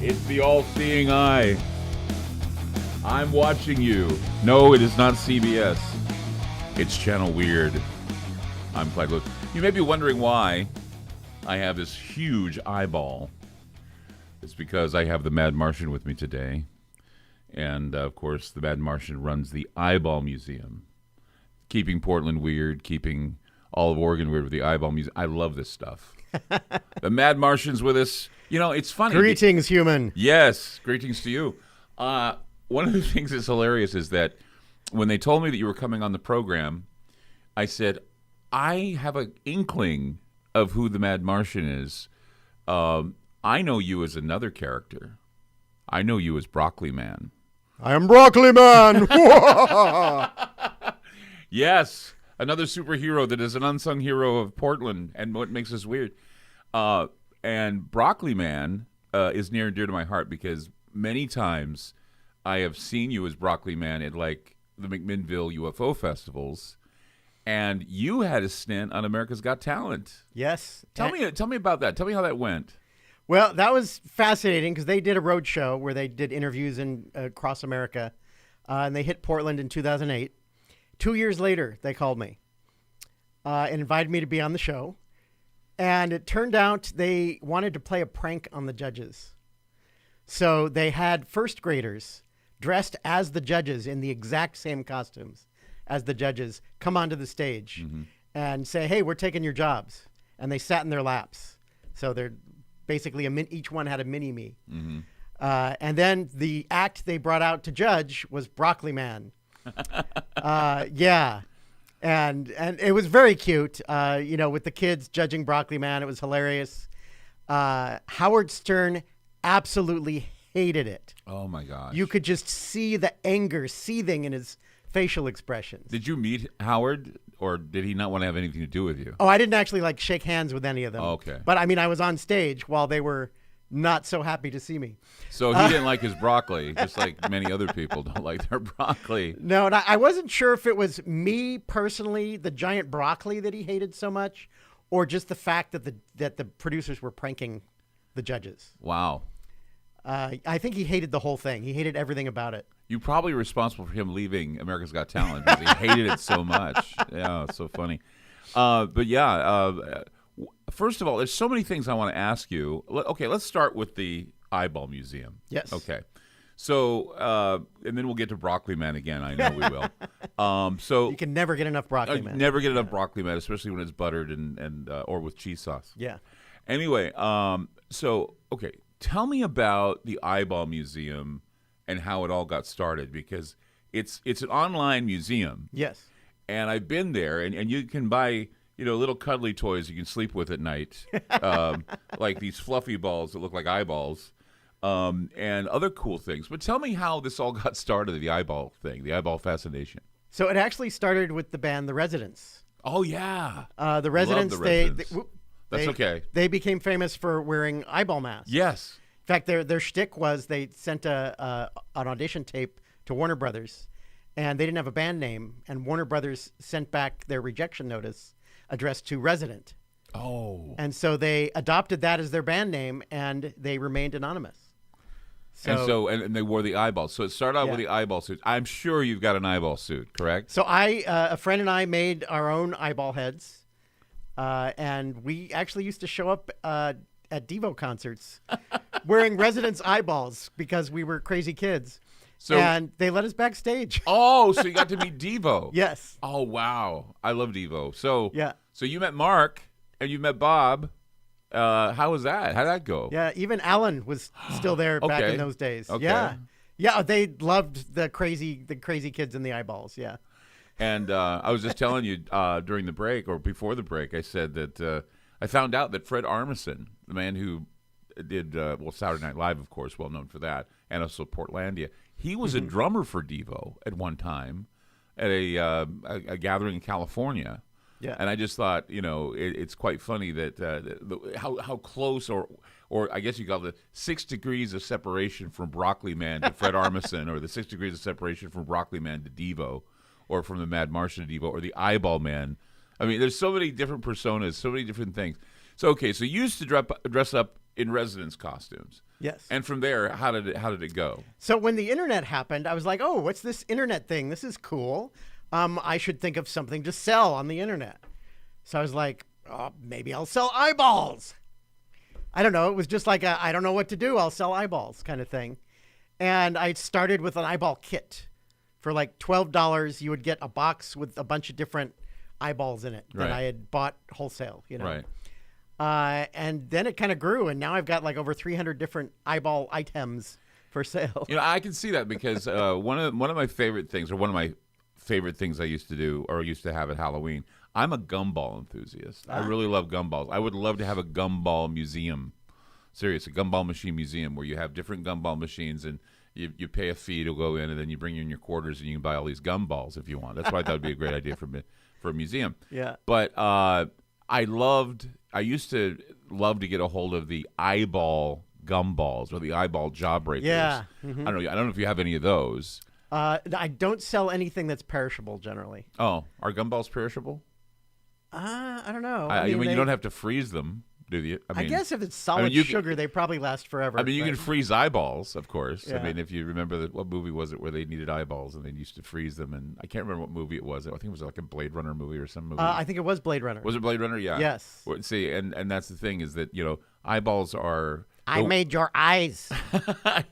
It's the all-seeing eye. I'm watching you. No, it is not CBS. It's Channel Weird. I'm Clyde Lewis. You may be wondering why I have this huge eyeball. It's because I have the Mad Martian with me today. And, of course, the Mad Martian runs the Eyeball Museum. Keeping Portland weird, keeping all of Oregon weird with the Eyeball Museum. I love this stuff. The Mad Martian's with us. You know, it's funny. Greetings, human. Yes, greetings to you. One of the things that's hilarious is that when they told me that you were coming on the program, I said, I have an inkling of who the Mad Martian is. I know you as another character. I know you as Broccoli Man. I am Broccoli Man. Yes, another superhero that is an unsung hero of Portland and what makes us weird. And Broccoli Man is near and dear to my heart because many times I have seen you as Broccoli Man at like the McMinnville UFO festivals, and you had a stint on America's Got Talent. Yes. Tell me about that. Tell me how that went. Well, that was fascinating because they did a road show where they did interviews across America, and they hit Portland in 2008. 2 years later, they called me and invited me to be on the show. And it turned out they wanted to play a prank on the judges. So they had first graders dressed as the judges in the exact same costumes as the judges come onto the stage and say, hey, we're taking your jobs. And they sat in their laps. So they're basically, each one had a mini-me. And then the act they brought out to judge was Broccoli Man. Yeah. And it was very cute, with the kids judging Broccoli Man. It was hilarious. Howard Stern absolutely hated it. Oh, my gosh. You could just see the anger seething in his facial expressions. Did you meet Howard, or did he not want to have anything to do with you? Oh, I didn't actually shake hands with any of them. Oh, okay. But, I was on stage while they were not so happy to see me. So he didn't like his broccoli, just like many other people don't like their broccoli. No, and I wasn't sure if it was me personally, the giant broccoli that he hated so much, or just the fact that the producers were pranking the judges. Wow. I think he hated the whole thing. He hated everything about it. You're probably responsible for him leaving America's Got Talent because he hated it so much. Yeah, it's so funny. First of all, there's so many things I want to ask you. Okay, let's start with the Eyeball Museum. Yes. Okay. So, and then we'll get to Broccoli Man again. I know we will. So you can never get enough Broccoli Man. Never get enough Broccoli Man, especially when it's buttered and or with cheese sauce. Yeah. Anyway, okay, tell me about the Eyeball Museum and how it all got started, because it's an online museum. Yes. And I've been there, and you can buy little cuddly toys you can sleep with at night, like these fluffy balls that look like eyeballs, and other cool things. But tell me how this all got started, the eyeball thing, the eyeball fascination. So it actually started with the band The Residents. Oh, yeah. The Residents, That's okay. They became famous for wearing eyeball masks. Yes. In fact, their shtick was they sent an audition tape to Warner Brothers, and they didn't have a band name, and Warner Brothers sent back their rejection notice addressed to Resident. Oh. And so they adopted that as their band name, and they remained anonymous. And they wore the eyeballs. So it started out with the eyeball suit. I'm sure you've got an eyeball suit, correct? So a friend and I made our own eyeball heads, and we actually used to show up at Devo concerts wearing Residents eyeballs because we were crazy kids. And they let us backstage. Oh, so you got to meet Devo. Yes. Oh, wow. I love Devo. So yeah. So you met Mark and you met Bob. How was that? How'd that go? Yeah, even Alan was still there back in those days. Okay. Yeah. Yeah, they loved the crazy kids in the eyeballs, yeah. And I was just telling you during the break or before the break, I said that I found out that Fred Armisen, the man who did Saturday Night Live, of course, well known for that, and also Portlandia, he was a drummer for Devo at one time at a gathering in California. Yeah. And I just thought, it's quite funny that how close or I guess you call it 6 degrees of separation from Broccoli Man to Fred Armisen, or the 6 degrees of separation from Broccoli Man to Devo, or from the Mad Martian to Devo, or the Eyeball Man. I mean, there's so many different personas, so many different things. So, okay, so you used to dress up in residence costumes. Yes. And from there, how did it go? So when the internet happened, I was like, oh, what's this internet thing? This is cool. I should think of something to sell on the internet. So I was like, oh, maybe I'll sell eyeballs. I don't know. It was just like I don't know what to do. I'll sell eyeballs kind of thing. And I started with an eyeball kit. For like $12, you would get a box with a bunch of different eyeballs in it that I had bought wholesale, Right. And then it kind of grew, and now I've got like over 300 different eyeball items for sale. I can see that because one of my favorite things, or one of my favorite things I used to do or used to have at Halloween, I'm a gumball enthusiast. I really love gumballs. I would love to have a gumball museum. Serious, a gumball machine museum where you have different gumball machines and you pay a fee to go in, and then you bring in your quarters and you can buy all these gumballs if you want. That's why I thought it'd be a great idea for a museum. Yeah. But I used to love to get a hold of the eyeball gumballs or the eyeball jawbreakers. Yeah. Mm-hmm. I don't know if you have any of those. I don't sell anything that's perishable generally. Oh, are gumballs perishable? I don't know. You don't have to freeze them, do you? I guess if it's solid sugar, they probably last forever. You can freeze eyeballs, of course. Yeah. If you remember what movie was it where they needed eyeballs and they used to freeze them, and I can't remember what movie it was. I think it was like a Blade Runner movie or some movie. I think it was Blade Runner. Was it Blade Runner? Yeah. Yes. Well, see, and that's the thing is that eyeballs are. I made your eyes.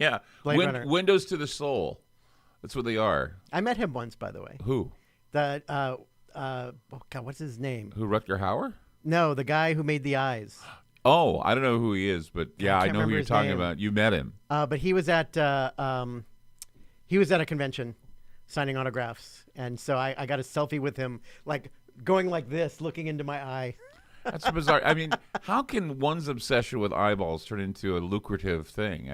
Yeah. Blade Runner. Windows to the soul. That's what they are. I met him once, by the way. Who? Oh God, what's his name? Who, Rutger Hauer? No, the guy who made the eyes. Oh, I don't know who he is, but yeah, I know who you're talking about. You met him. But he was at a convention signing autographs, and so I got a selfie with him, like going like this, looking into my eye. That's bizarre. How can one's obsession with eyeballs turn into a lucrative thing?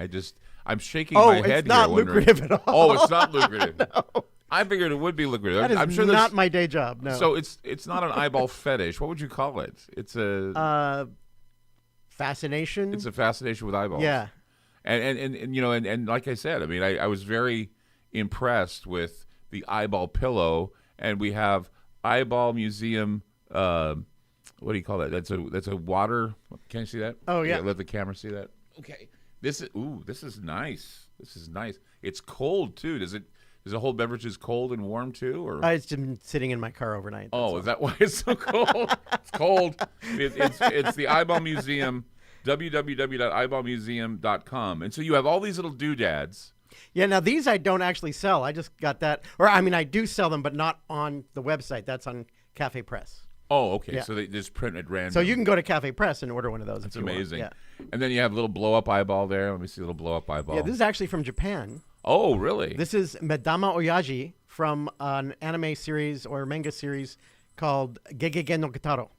I'm shaking my head here. Oh, it's not lucrative at all. Oh, it's not lucrative. No. I figured it would be lucrative. That is I'm sure not my day job. No. So it's not an eyeball fetish. What would you call it? It's a fascination. It's a fascination with eyeballs. Yeah. And like I said, I was very impressed with the eyeball pillow, and we have eyeball museum. What do you call that? That's a water. Can you see that? Oh yeah. Let the camera see that. Okay. This is nice. This is nice. It's cold too. Does it hold beverages cold and warm too, or? It's been sitting in my car overnight. Is that why it's so cold? It's cold. It's the Eyeball Museum, www.eyeballmuseum.com. And so you have all these little doodads. Yeah, now these I don't actually sell. I just got that. I do sell them, but not on the website. That's on Cafe Press. Oh, okay. Yeah. So they just print at random. So you can go to Cafe Press and order one of those. That's if you amazing. Want. Yeah. And then you have a little blow-up eyeball there. Let me see a little blow-up eyeball. Yeah, this is actually from Japan. Oh, really? This is Madama Oyaji from an anime series or manga series called Gegege no Kitaro.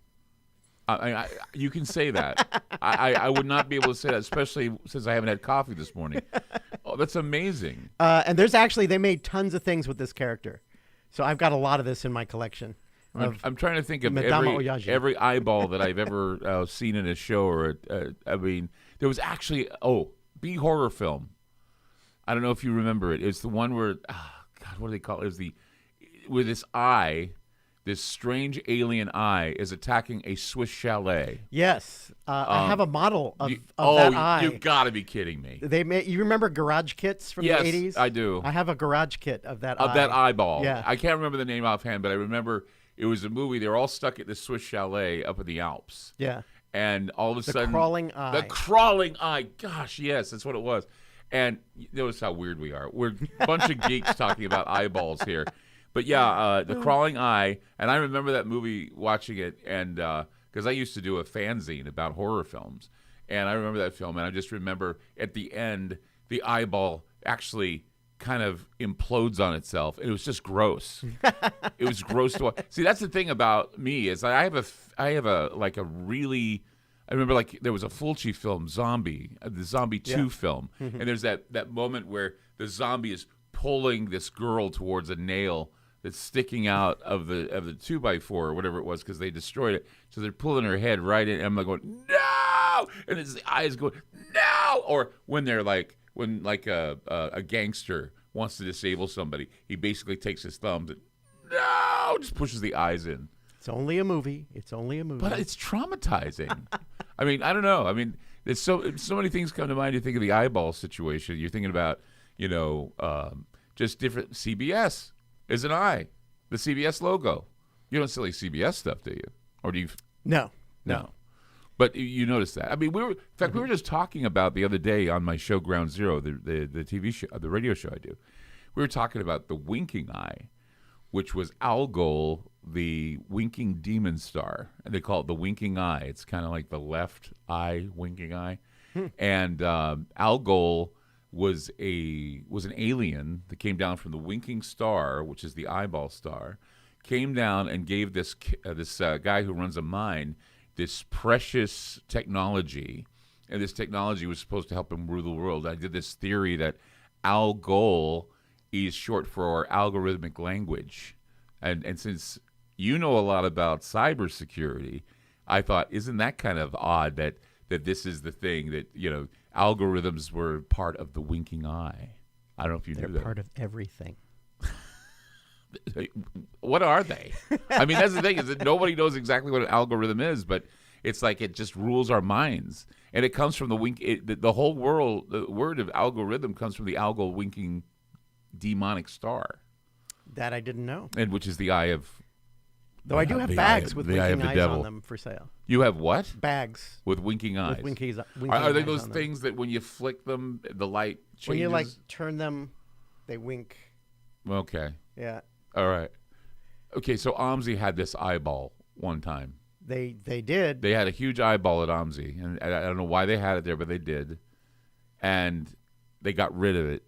You can say that. I would not be able to say that, especially since I haven't had coffee this morning. Oh, that's amazing. And they made tons of things with this character. So I've got a lot of this in my collection. I'm trying to think of every eyeball that I've ever seen in a show. Or there was actually B horror film. I don't know if you remember it. It's the one where God, what do they call it? It was where this eye, this strange alien eye, is attacking a Swiss chalet. Yes, I have a model of that eye. You've got to be kidding me. You remember garage kits from the 80s? Yes, I do. I have a garage kit of that Of that eyeball. Yeah. I can't remember the name offhand, but I remember it was a movie. They were all stuck at this Swiss chalet up in the Alps. Yeah. And all of a sudden... The crawling eye. The crawling eye. Gosh, yes, that's what it was. And notice how weird we are. We're a bunch of geeks talking about eyeballs here. But yeah, the crawling eye. And I remember that movie, watching it, and because I used to do a fanzine about horror films. And I remember that film, and I just remember at the end, the eyeball actually kind of implodes on itself. It was just gross. It was gross to watch. See, that's the thing about me is I have a really... I remember there was a Fulci film, Zombie, the Zombie 2 film, and there's that moment where the zombie is pulling this girl towards a nail that's sticking out of the 2x4 or whatever it was because they destroyed it. So they're pulling her head right in, and I'm like going, no! And it's the eyes going, no! Or when they're when a gangster wants to disable somebody, he basically takes his thumbs and, no! Just pushes the eyes in. It's only a movie. But it's traumatizing. I don't know. It's so many things come to mind. You think of the eyeball situation. You're thinking about, just different. CBS is an eye. The CBS logo. You don't silly CBS stuff, do you? Or do you? No. But you notice that. I mean, we were just talking about the other day on my show Ground Zero, the TV show, the radio show I do. We were talking about the winking eye, which was Algol, the winking demon star, and they call it the winking eye. It's kind of like the left eye winking eye. And Algol was an alien that came down from the winking star, which is the eyeball star, came down and gave this guy who runs a mine this precious technology, and this technology was supposed to help him rule the world. I did this theory that Algol is short for algorithmic language, and since you know a lot about cybersecurity, I thought, isn't that kind of odd that this is the thing that algorithms were part of the winking eye? I don't know if you knew that. They're part of everything. What are they? I mean, that's the thing, is that nobody knows exactly what an algorithm is, but it's like it just rules our minds. And it comes from the whole world, the word of algorithm comes from the Algol winking demonic star. That I didn't know. And which is the eye of... Though I do have bags with winking eyes on them for sale. You have what? Bags. With winking eyes. With winking are they eyes those on things that when you flick them, the light changes? When you turn them, they wink. Okay. Yeah. All right. Okay, so OMSI had this eyeball one time. They did. They had a huge eyeball at OMSI, and I don't know why they had it there, but they did. And they got rid of it.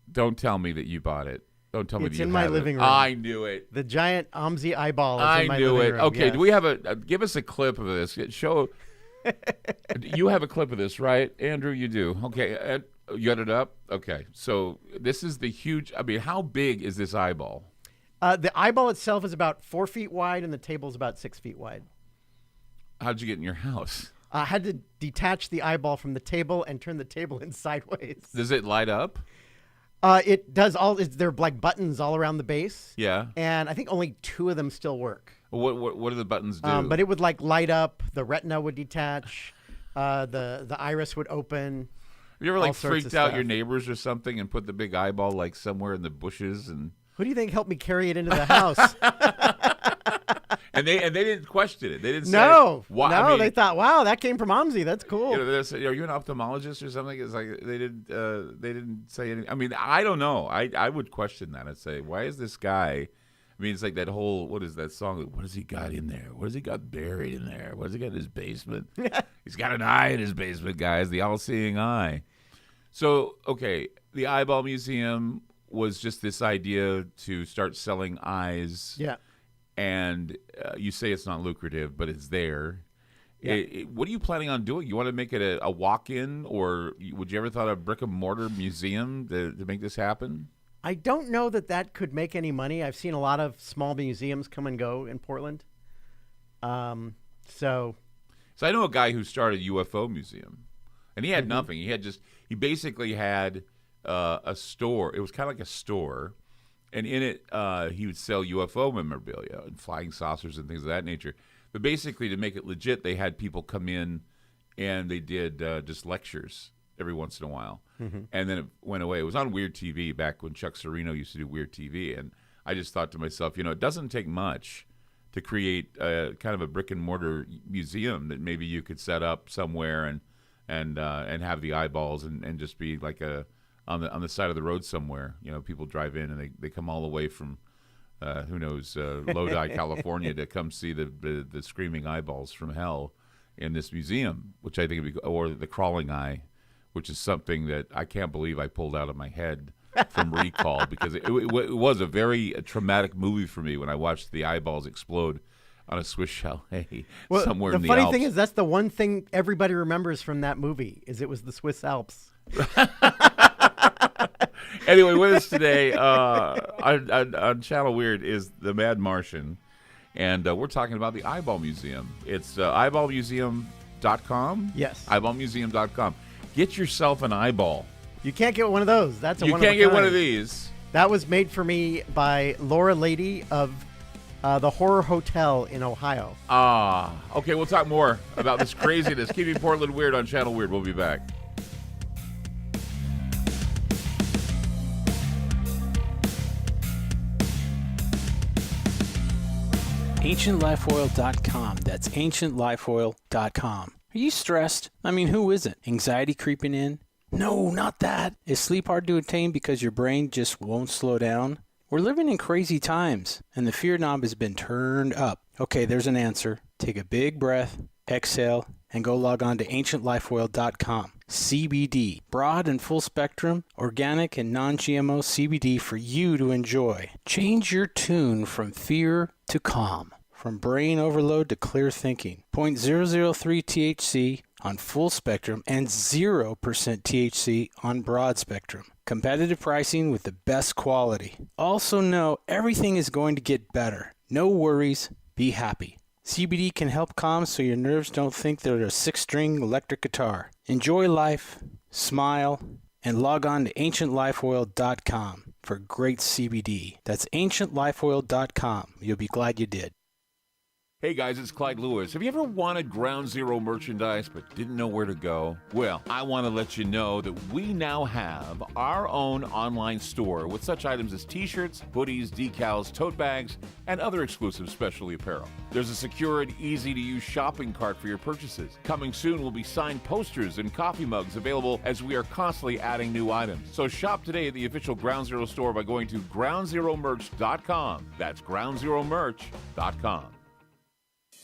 Don't tell me that you bought it. Don't tell me that you It's in my living room. I knew it. The giant OMSI eyeball is in my living room. I knew it. Okay, yes. do we have give us a clip of this. Show. You have a clip of this, right? Andrew, you do. Okay, you got it up? Okay, so this is the huge, how big is this eyeball? The eyeball itself is about 4 feet wide, and the table is about 6 feet wide. How'd you get in your house? I had to detach the eyeball from the table and turn the table in sideways. Does it light up? It does there are like buttons all around the base. Yeah. And I think only 2 of them still work. What do the buttons do? But it would light up. The retina would detach. The iris would open. Have you ever freaked out your neighbors or something and put the big eyeball somewhere in the bushes and? Who do you think helped me carry it into the house? And they didn't question it. They didn't say why. No, they thought, wow, that came from OMSI. That's cool. Are you an ophthalmologist or something? It's like they didn't say anything. I mean, I don't know. I would question that. I'd say, why is this guy? I mean, it's like that whole, what is that song? What has he got in there? What has he got buried in there? What has he got in his basement? He's got an eye in his basement, guys. The all-seeing eye. So, okay, the Eyeball Museum was just this idea to start selling eyes. Yeah. And you say it's not lucrative, but it's there. Yeah. What are you planning on doing? You want to make it a walk-in, or would you ever thought of a brick-and-mortar museum to make this happen? I don't know that could make any money. I've seen a lot of small museums come and go in Portland. So I know a guy who started a UFO museum, and he had nothing. He basically had a store. It was kind of like a store. And in it, he would sell UFO memorabilia and flying saucers and things of that nature. But basically, to make it legit, they had people come in and they did just lectures every once in a while. Mm-hmm. And then it went away. It was on Weird TV back when Chuck Serino used to do Weird TV. And I just thought to myself, it doesn't take much to create kind of a brick-and-mortar museum that maybe you could set up somewhere and have the eyeballs and just be like on the side of the road somewhere. People drive in and they come all the way from who knows Lodi, California to come see the screaming eyeballs from hell in this museum, which I think would be, or the crawling eye, which is something that I can't believe I pulled out of my head from recall because it was a very traumatic movie for me when I watched the eyeballs explode on a Swiss chalet somewhere in the Alps. The funny thing is that's the one thing everybody remembers from that movie is it was the Swiss Alps. Anyway, with us today on Channel Weird is the Mad Martian, and we're talking about the Eyeball Museum. It's eyeballmuseum.com? Yes. Eyeballmuseum.com. Get yourself an eyeball. You can't get one of those. That's a You one can't of a get kind. one of these. That was made for me by Laura Lady of the Horror Hotel in Ohio. Okay, we'll talk more about this craziness. Keeping Portland Weird on Channel Weird. We'll be back. AncientLifeOil.com. That's AncientLifeOil.com. Are you stressed? I mean, who isn't? Anxiety creeping in? No, not that. Is sleep hard to attain because your brain just won't slow down? We're living in crazy times, and the fear knob has been turned up. Okay, there's an answer. Take a big breath, exhale, and go log on to AncientLifeOil.com. CBD, broad and full spectrum, organic and non-GMO CBD for you to enjoy. Change your tune from fear to calm, from brain overload to clear thinking. 0.003 THC on full spectrum and 0% THC on broad spectrum. Competitive pricing with the best quality. Also know everything is going to get better. No worries, be happy. CBD can help calm so your nerves don't think they're a 6-string electric guitar. Enjoy life, smile, and log on to AncientLifeOil.com for great CBD. That's AncientLifeOil.com. You'll be glad you did. Hey guys, it's Clyde Lewis. Have you ever wanted Ground Zero merchandise but didn't know where to go? Well, I want to let you know that we now have our own online store with such items as t-shirts, hoodies, decals, tote bags, and other exclusive specialty apparel. There's a secure and easy-to-use shopping cart for your purchases. Coming soon will be signed posters and coffee mugs available as we are constantly adding new items. So shop today at the official Ground Zero store by going to groundzeromerch.com. That's groundzeromerch.com.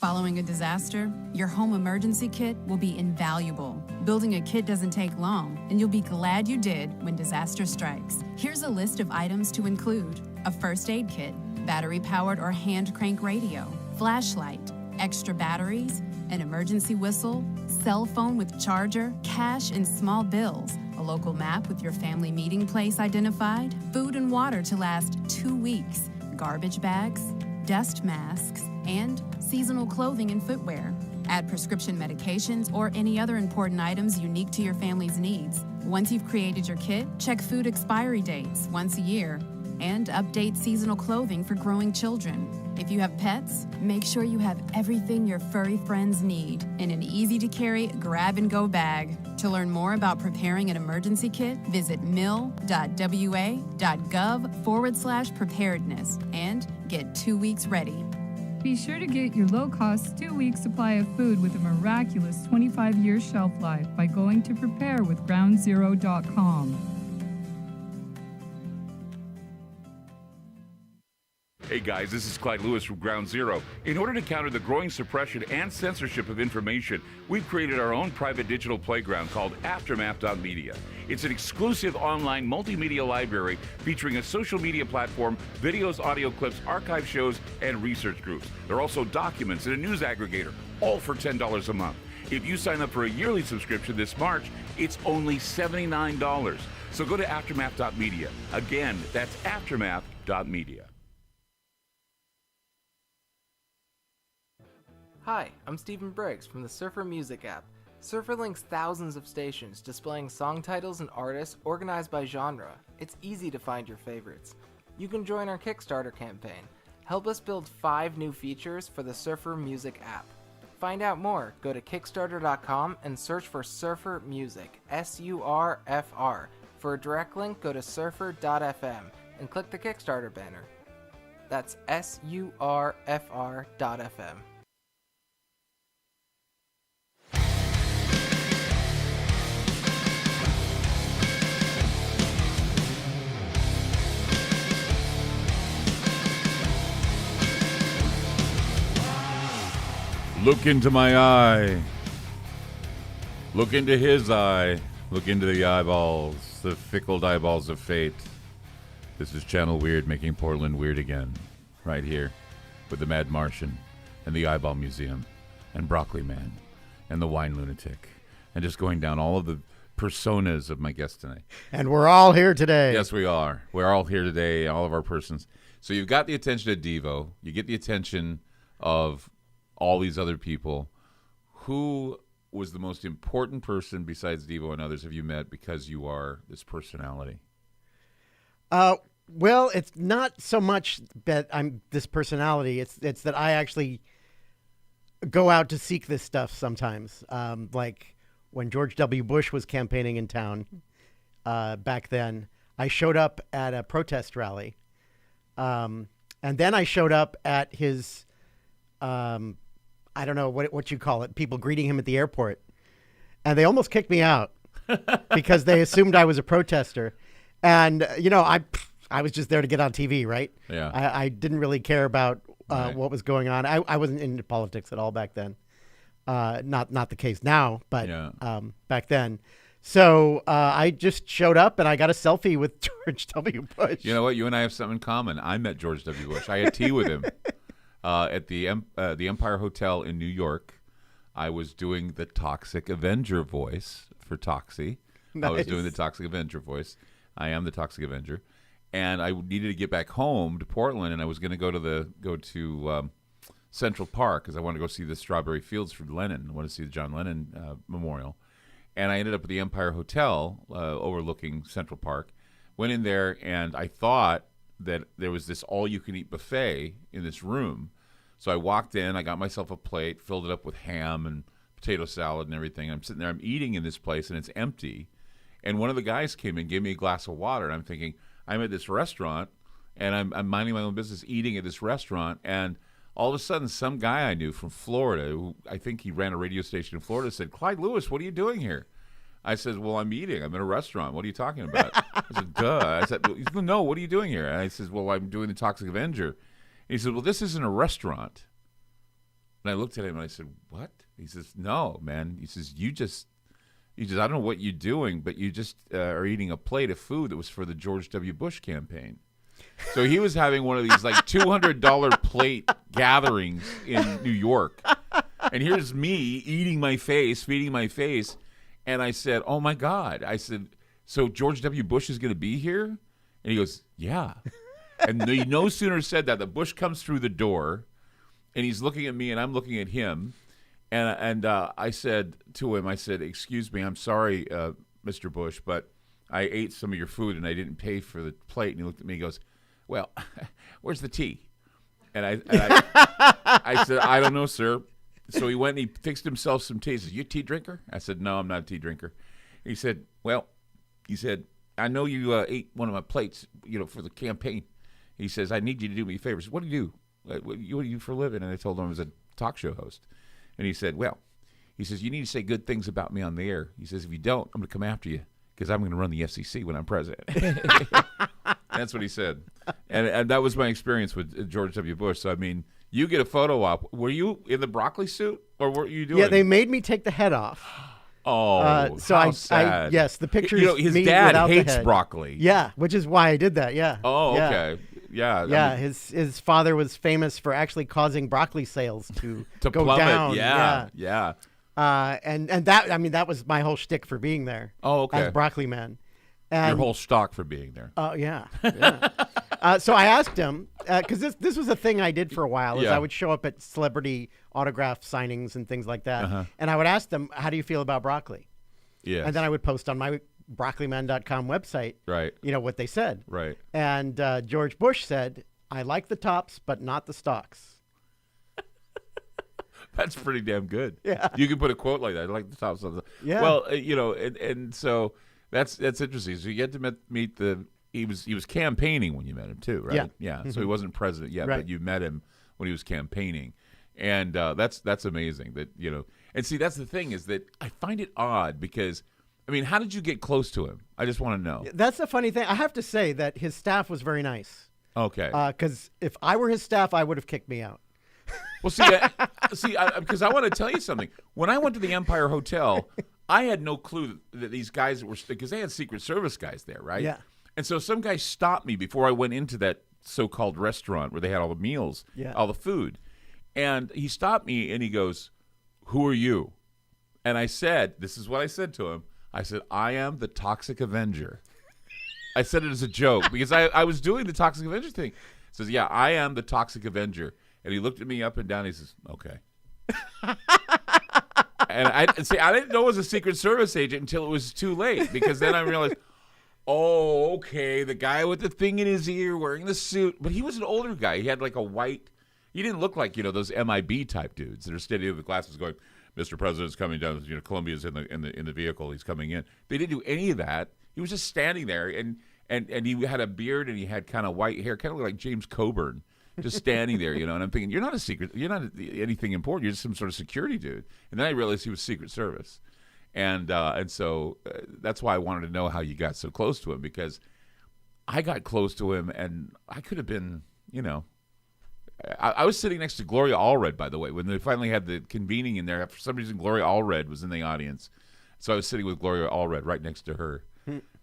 Following a disaster, your home emergency kit will be invaluable. Building a kit doesn't take long, and you'll be glad you did when disaster strikes. Here's a list of items to include: a first aid kit, battery-powered or hand crank radio, flashlight, extra batteries, an emergency whistle, cell phone with charger, cash and small bills, a local map with your family meeting place identified, food and water to last 2 weeks, garbage bags, dust masks, and seasonal clothing and footwear. Add prescription medications or any other important items unique to your family's needs. Once you've created your kit, check food expiry dates once a year and update seasonal clothing for growing children. If you have pets, make sure you have everything your furry friends need in an easy-to-carry grab-and-go bag. To learn more about preparing an emergency kit, visit mil.wa.gov/preparedness and get 2 weeks ready. Be sure to get your low-cost 2-week supply of food with a miraculous 25-year shelf life by going to preparewithgroundzero.com. Hey guys, this is Clyde Lewis from Ground Zero. In order to counter the growing suppression and censorship of information, we've created our own private digital playground called Aftermath.media. It's an exclusive online multimedia library featuring a social media platform, videos, audio clips, archive shows, and research groups. There are also documents and a news aggregator, all for $10 a month. If you sign up for a yearly subscription this March, it's only $79. So go to Aftermath.media. Again, that's Aftermath.media. Hi, I'm Stephen Briggs from the Surfer Music app. Surfer links thousands of stations displaying song titles and artists organized by genre. It's easy to find your favorites. You can join our Kickstarter campaign. Help us build 5 new features for the Surfer Music app. Find out more, go to Kickstarter.com and search for Surfer Music, S-U-R-F-R. For a direct link, go to surfer.fm and click the Kickstarter banner. That's S-U-R-F-R.fm. Look into my eye. Look into his eye. Look into the eyeballs, the fickled eyeballs of fate. This is Channel Weird, making Portland weird again. Right here with the Mad Martian and the Eyeball Museum and Broccoli Man and the Wine Lunatic. And just going down all of the personas of my guest tonight. And we're all here today. Yes, we are. We're all here today, all of our persons. So you've got the attention of Devo. You get the attention of all these other people. Who was the most important person besides Devo and others have you met because you are this personality? Well, it's not so much that I'm this personality. It's that I actually go out to seek this stuff sometimes. Like when George W. Bush was campaigning in town back then, I showed up at a protest rally. And then I showed up at his, I don't know what you call it, people greeting him at the airport. And they almost kicked me out because they assumed I was a protester. And, I was just there to get on TV, right? Yeah. I didn't really care about what was going on. I wasn't into politics at all back then. Not the case now, but back then. So I just showed up and I got a selfie with George W. Bush. You know what? You and I have something in common. I met George W. Bush. I had tea with him at the Empire Hotel in New York. I was doing the Toxic Avenger voice for Toxie. Nice. I was doing the Toxic Avenger voice. I am the Toxic Avenger. And I needed to get back home to Portland, and I was going to go to Central Park because I wanted to go see the Strawberry Fields for Lennon. I wanted to see the John Lennon Memorial. And I ended up at the Empire Hotel overlooking Central Park. Went in there, and I thought that there was this all-you-can-eat buffet in this room. So I walked in, I got myself a plate, filled it up with ham and potato salad and everything. I'm sitting there, I'm eating in this place, and it's empty. And one of the guys came in, gave me a glass of water, and I'm thinking, I'm at this restaurant, and I'm minding my own business, eating at this restaurant, and all of a sudden, some guy I knew from Florida, who I think he ran a radio station in Florida, said, "Clyde Lewis, what are you doing here?" I said, "Well, I'm eating. I'm in a restaurant. What are you talking about?" I said, "Duh." I said, "No, what are you doing here?" And I said, "Well, I'm doing the Toxic Avenger." And he said, "Well, this isn't a restaurant." And I looked at him and I said, "What?" He says, "No, man." He says, I don't know what you're doing, but you just are eating a plate of food that was for the George W. Bush campaign. So he was having one of these like $200 plate gatherings in New York. And here's me eating my face, feeding my face. And I said, "Oh, my God." I said, "So George W. Bush is going to be here?" And he goes, "Yeah." And he no sooner said that, the Bush comes through the door, and he's looking at me, and I'm looking at him. And I said to him, "Excuse me, I'm sorry, Mr. Bush, but I ate some of your food and I didn't pay for the plate." And he looked at me and goes, "Well, where's the tea?" And I said, "I don't know, sir." So he went and he fixed himself some tea. He says, "You a tea drinker?" I said, "No, I'm not a tea drinker." He said, "Well," he said, "I know you ate one of my plates, for the campaign." He says, "I need you to do me a favor." I said, "What do you do? What do you do for a living?" And I told him I was a talk show host. And he said, "Well," he says, "you need to say good things about me on the air." He says, "If you don't, I'm going to come after you because I'm going to run the FCC when I'm president." That's what he said. And that was my experience with George W. Bush. So, I mean, you get a photo op. Were you in the broccoli suit or what were you doing? Yeah, they made me take the head off. Oh, so how sad. Yes, the picture. His dad hates broccoli. Yeah, which is why I did that. Yeah. Oh, yeah. okay. Yeah. Yeah, I mean, his father was famous for actually causing broccoli sales to go plummet. down. Yeah. And that was my whole shtick for being there. Oh, okay. As Broccoli Man. And, your whole stock for being there. Oh, yeah. So I asked him, because this was a thing I did for a while, is I would show up at celebrity autograph signings and things like that. And I would ask them, "How do you feel about broccoli?" Yeah. And then I would post on my broccoliman.com website, Right. what they said. Right. And George Bush said, "I like the tops, but not the stalks." That's pretty damn good. Yeah. You can put a quote like that. I like the top stuff. Yeah. Well, and so that's interesting. So you get to meet he was campaigning when you met him too, right? Yeah. Yeah. So he wasn't president yet, Right. but you met him when he was campaigning. And that's amazing that, and see, that's the thing is that I find it odd because, I mean, how did you get close to him? I just want to know. That's the funny thing. I have to say that his staff was very nice. Okay. Because if I were his staff, I would have kicked me out. Well, because I want to tell you something. When I went to the Empire Hotel, I had no clue that these guys were, because they had Secret Service guys there, right? Yeah. And so some guy stopped me before I went into that so-called restaurant where they had all the meals, all the food. And he stopped me and he goes, "Who are you?" And I said, this is what I said to him. I said, "I am the Toxic Avenger." I said it as a joke because I was doing the Toxic Avenger thing. He says, "Yeah, I am the Toxic Avenger." And he looked at me up and down. He says, "Okay." And I didn't know it was a Secret Service agent until it was too late, because then I realized, Oh, okay. The guy with the thing in his ear wearing the suit. But he was an older guy. He had like a white. He didn't look like, those MIB type dudes that are standing with glasses going, Mr. President's coming down. Columbia's in the vehicle. He's coming in. They didn't do any of that. He was just standing there, and he had a beard, and he had kind of white hair, kind of like James Coburn, just standing there, And I'm thinking, you're not anything important. You're just some sort of security dude. And then I realized he was Secret Service. And so that's why I wanted to know how you got so close to him, because I got close to him, and I could have been, I was sitting next to Gloria Allred, by the way, when they finally had the convening in there. For some reason, Gloria Allred was in the audience. So I was sitting with Gloria Allred right next to her.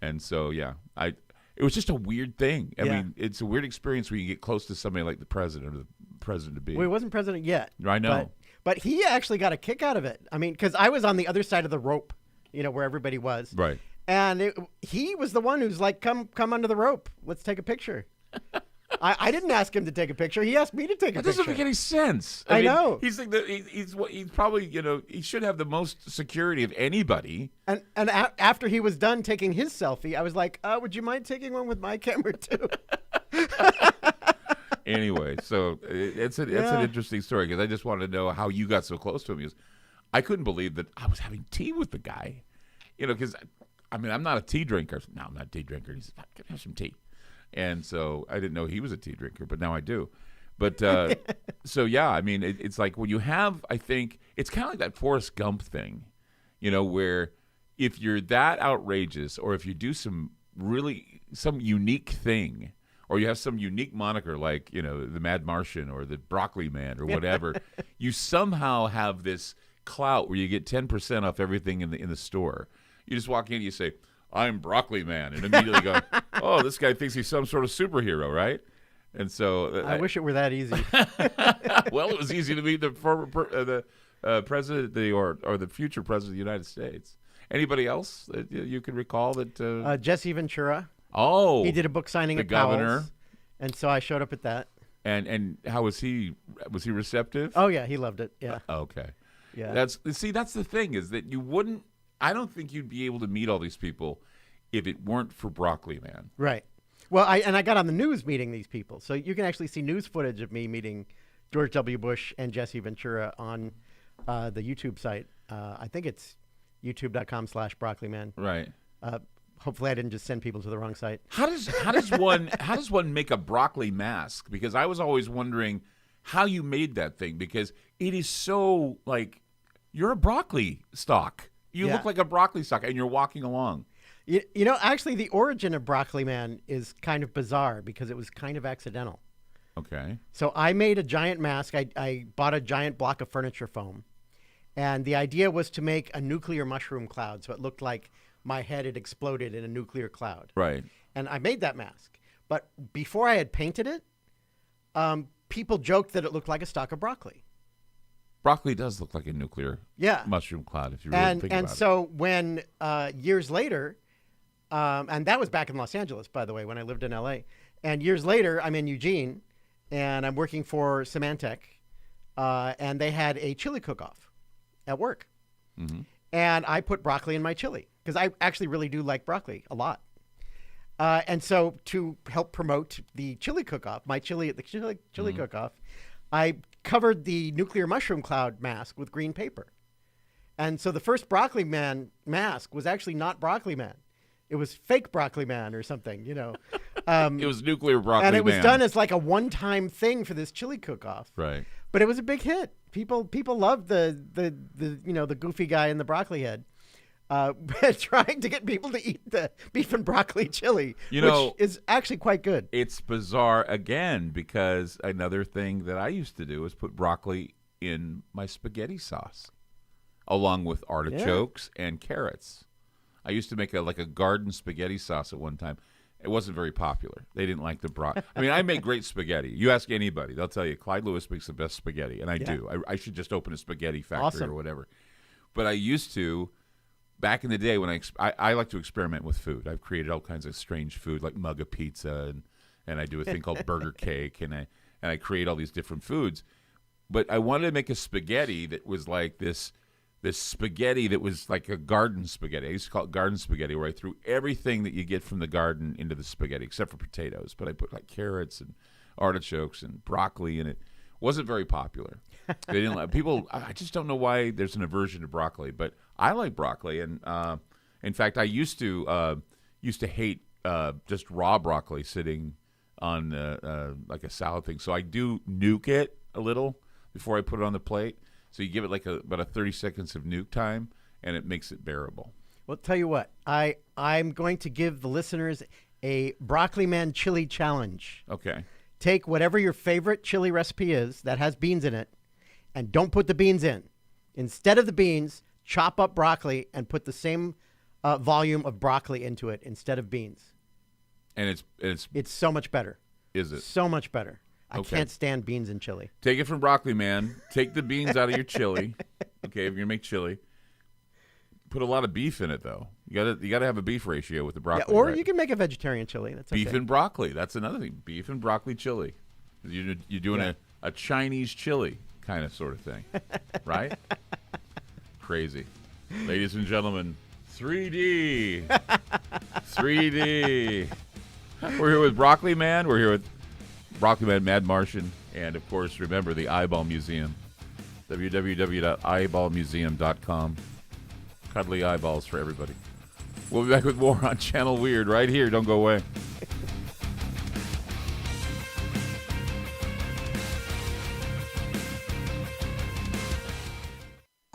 And so, yeah, it was just a weird thing. I mean, it's a weird experience when you get close to somebody like the president or the president-to-be. Well, he wasn't president yet. I know. But he actually got a kick out of it. I mean, because I was on the other side of the rope, where everybody was. Right. And he was the one who's like, come under the rope. Let's take a picture. I didn't ask him to take a picture. He asked me to take a picture. That doesn't make any sense. I know. He's like he's probably, he should have the most security of anybody. And after he was done taking his selfie, I was like, would you mind taking one with my camera too? Anyway, so it's an interesting story, because I just wanted to know how you got so close to him. Because I couldn't believe that I was having tea with the guy, because I'm not a tea drinker. No, I'm not a tea drinker. He said, "Can I have some tea?" And so I didn't know he was a tea drinker, but now I do. But so yeah, it's like when you have, I think it's kind of like that Forrest Gump thing, where if you're that outrageous, or if you do some unique thing, or you have some unique moniker like, the Mad Martian or the Broccoli Man or whatever, you somehow have this clout where you get 10% off everything in the store. You just walk in and you say, "I'm Broccoli Man," and immediately go, "Oh, this guy thinks he's some sort of superhero, right?" And so I wish it were that easy. Well, it was easy to meet the former president, or the future president of the United States. Anybody else that you can recall that? Jesse Ventura. Oh, he did a book signing the at governor, Powell's, and so I showed up at that. And how was he? Was he receptive? Oh yeah, he loved it. Yeah. Okay. Yeah. That's the thing, is that you wouldn't. I don't think you'd be able to meet all these people if it weren't for Broccoli Man. Right. Well, I got on the news meeting these people, so you can actually see news footage of me meeting George W. Bush and Jesse Ventura on the YouTube site. I think it's youtube.com/broccoliman. Right. Hopefully, I didn't just send people to the wrong site. How does one make a broccoli mask? Because I was always wondering how you made that thing, because it is so like you're a broccoli stalk. You look like a broccoli stalk, and you're walking along. Actually, the origin of Broccoli Man is kind of bizarre, because it was kind of accidental. Okay. So I made a giant mask. I bought a giant block of furniture foam, and the idea was to make a nuclear mushroom cloud, so it looked like my head had exploded in a nuclear cloud. Right. And I made that mask. But before I had painted it, people joked that it looked like a stalk of broccoli. Broccoli does look like a nuclear mushroom cloud, if you really think about it. And so when years later, and that was back in Los Angeles, by the way, when I lived in L.A., and years later, I'm in Eugene, and I'm working for Symantec, and they had a chili cook-off at work. Mm-hmm. And I put broccoli in my chili, because I actually really do like broccoli a lot. And so to help promote the chili cook-off, my chili at the chili cook-off, I covered the nuclear mushroom cloud mask with green paper. And so the first Broccoli Man mask was actually not Broccoli Man. It was fake Broccoli Man or something, It was nuclear Broccoli Man. And it was done as like a one-time thing for this chili cook-off. Right. But it was a big hit. People loved the goofy guy in the broccoli head, trying to get people to eat the beef and broccoli chili, which is actually quite good. It's bizarre again, because another thing that I used to do was put broccoli in my spaghetti sauce, along with artichokes and carrots. I used to make a garden spaghetti sauce at one time. It wasn't very popular. They didn't like the broccoli. I mean, I make great spaghetti. You ask anybody, they'll tell you Clyde Lewis makes the best spaghetti, and I do. I should just open a spaghetti factory or whatever. But I used to, back in the day, when I like to experiment with food. I've created all kinds of strange food, like mug of pizza, and I do a thing called burger cake, and I create all these different foods. But I wanted to make a spaghetti that was like this this spaghetti that was like a garden spaghetti. I used to call it garden spaghetti, where I threw everything that you get from the garden into the spaghetti, except for potatoes. But I put like carrots and artichokes and broccoli in it. Wasn't very popular. They didn't like people. I just don't know why there's an aversion to broccoli, but I like broccoli. And in fact, I used to hate just raw broccoli sitting on like a salad thing. So I do nuke it a little before I put it on the plate. So you give it like about 30 seconds of nuke time, and it makes it bearable. Well, tell you what, I'm going to give the listeners a Broccoli Man chili challenge. Okay. Take whatever your favorite chili recipe is that has beans in it, and don't put the beans in. Instead of the beans, chop up broccoli and put the same volume of broccoli into it instead of beans. And it's so much better. Is it? So much better. I Okay. can't stand beans in chili. Take it from Broccoli Man. Take the beans out of your chili. Okay, if you're gonna make chili, put a lot of beef in it though. You gotta have a beef ratio with the broccoli. Yeah, or right? you can make a vegetarian chili. That's beef okay. and broccoli. That's another thing. Beef and broccoli chili. You're doing a Chinese chili kind of sort of thing, right? Crazy, ladies and gentlemen. 3D. 3D. We're here with Broccoli Man. We're here with Broccoli Man, Mad Martian, and of course, remember the Eyeball Museum. www.eyeballmuseum.com. Cuddly eyeballs for everybody. We'll be back with more on Channel Weird right here. Don't go away.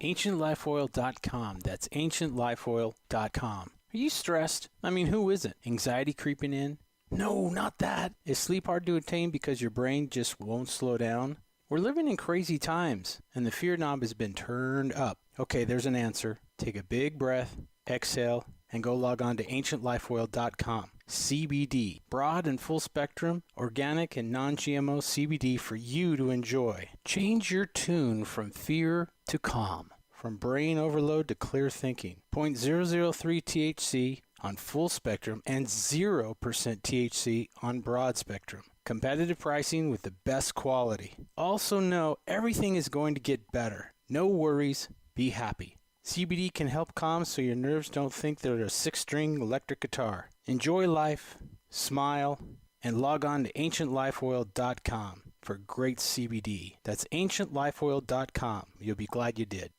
AncientLifeOil.com. That's AncientLifeOil.com. Are you stressed? I mean, who isn't? Anxiety creeping in? No, not that. Is sleep hard to attain because your brain just won't slow down? We're living in crazy times, and the fear knob has been turned up. Okay, there's an answer. Take a big breath, exhale, and go log on to AncientLifeOil.com. CBD, broad and full spectrum, organic and non-GMO CBD for you to enjoy. Change your tune from fear to calm, from brain overload to clear thinking. 0.003 THC on full spectrum and 0% THC on broad spectrum. Competitive pricing with the best quality. Also know everything is going to get better. No worries, be happy. CBD can help calm so your nerves don't think they're a 6-string electric guitar. Enjoy life, smile, and log on to AncientLifeOil.com for great CBD. That's AncientLifeOil.com. You'll be glad you did.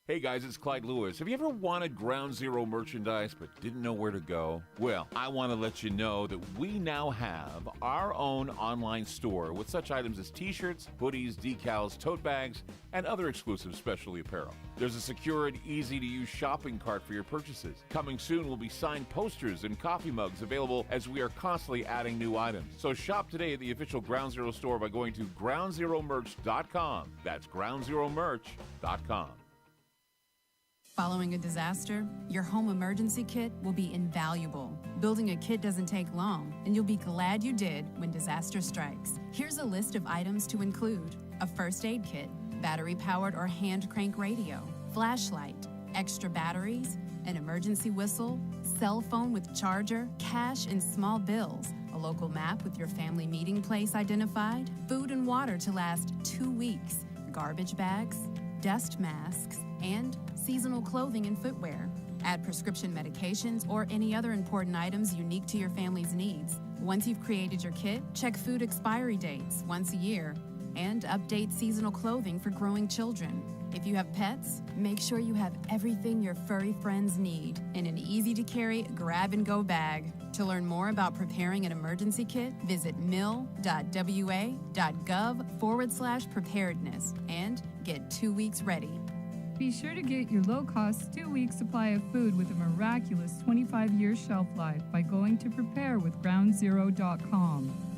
Hey guys, it's Clyde Lewis. Have you ever wanted Ground Zero merchandise but didn't know where to go? Well, I want to let you know that we now have our own online store with such items as t-shirts, hoodies, decals, tote bags, and other exclusive specialty apparel. There's a secure and easy-to-use shopping cart for your purchases. Coming soon will be signed posters and coffee mugs available as we are constantly adding new items. So shop today at the official Ground Zero store by going to groundzeromerch.com. That's groundzeromerch.com. Following a disaster, your home emergency kit will be invaluable. Building a kit doesn't take long, and you'll be glad you did when disaster strikes. Here's a list of items to include: a first aid kit, battery-powered or hand crank radio, flashlight, extra batteries, an emergency whistle, cell phone with charger, cash and small bills, a local map with your family meeting place identified, food and water to last 2 weeks, garbage bags, dust masks, and seasonal clothing and footwear. Add prescription medications or any other important items unique to your family's needs. Once you've created your kit, check food expiry dates once a year and update seasonal clothing for growing children. If you have pets, make sure you have everything your furry friends need in an easy-to-carry grab-and-go bag. To learn more about preparing an emergency kit, visit mil.wa.gov/preparedness and get 2 weeks ready. Be sure to get your low-cost 2-week supply of food with a miraculous 25-year shelf life by going to preparewithgroundzero.com.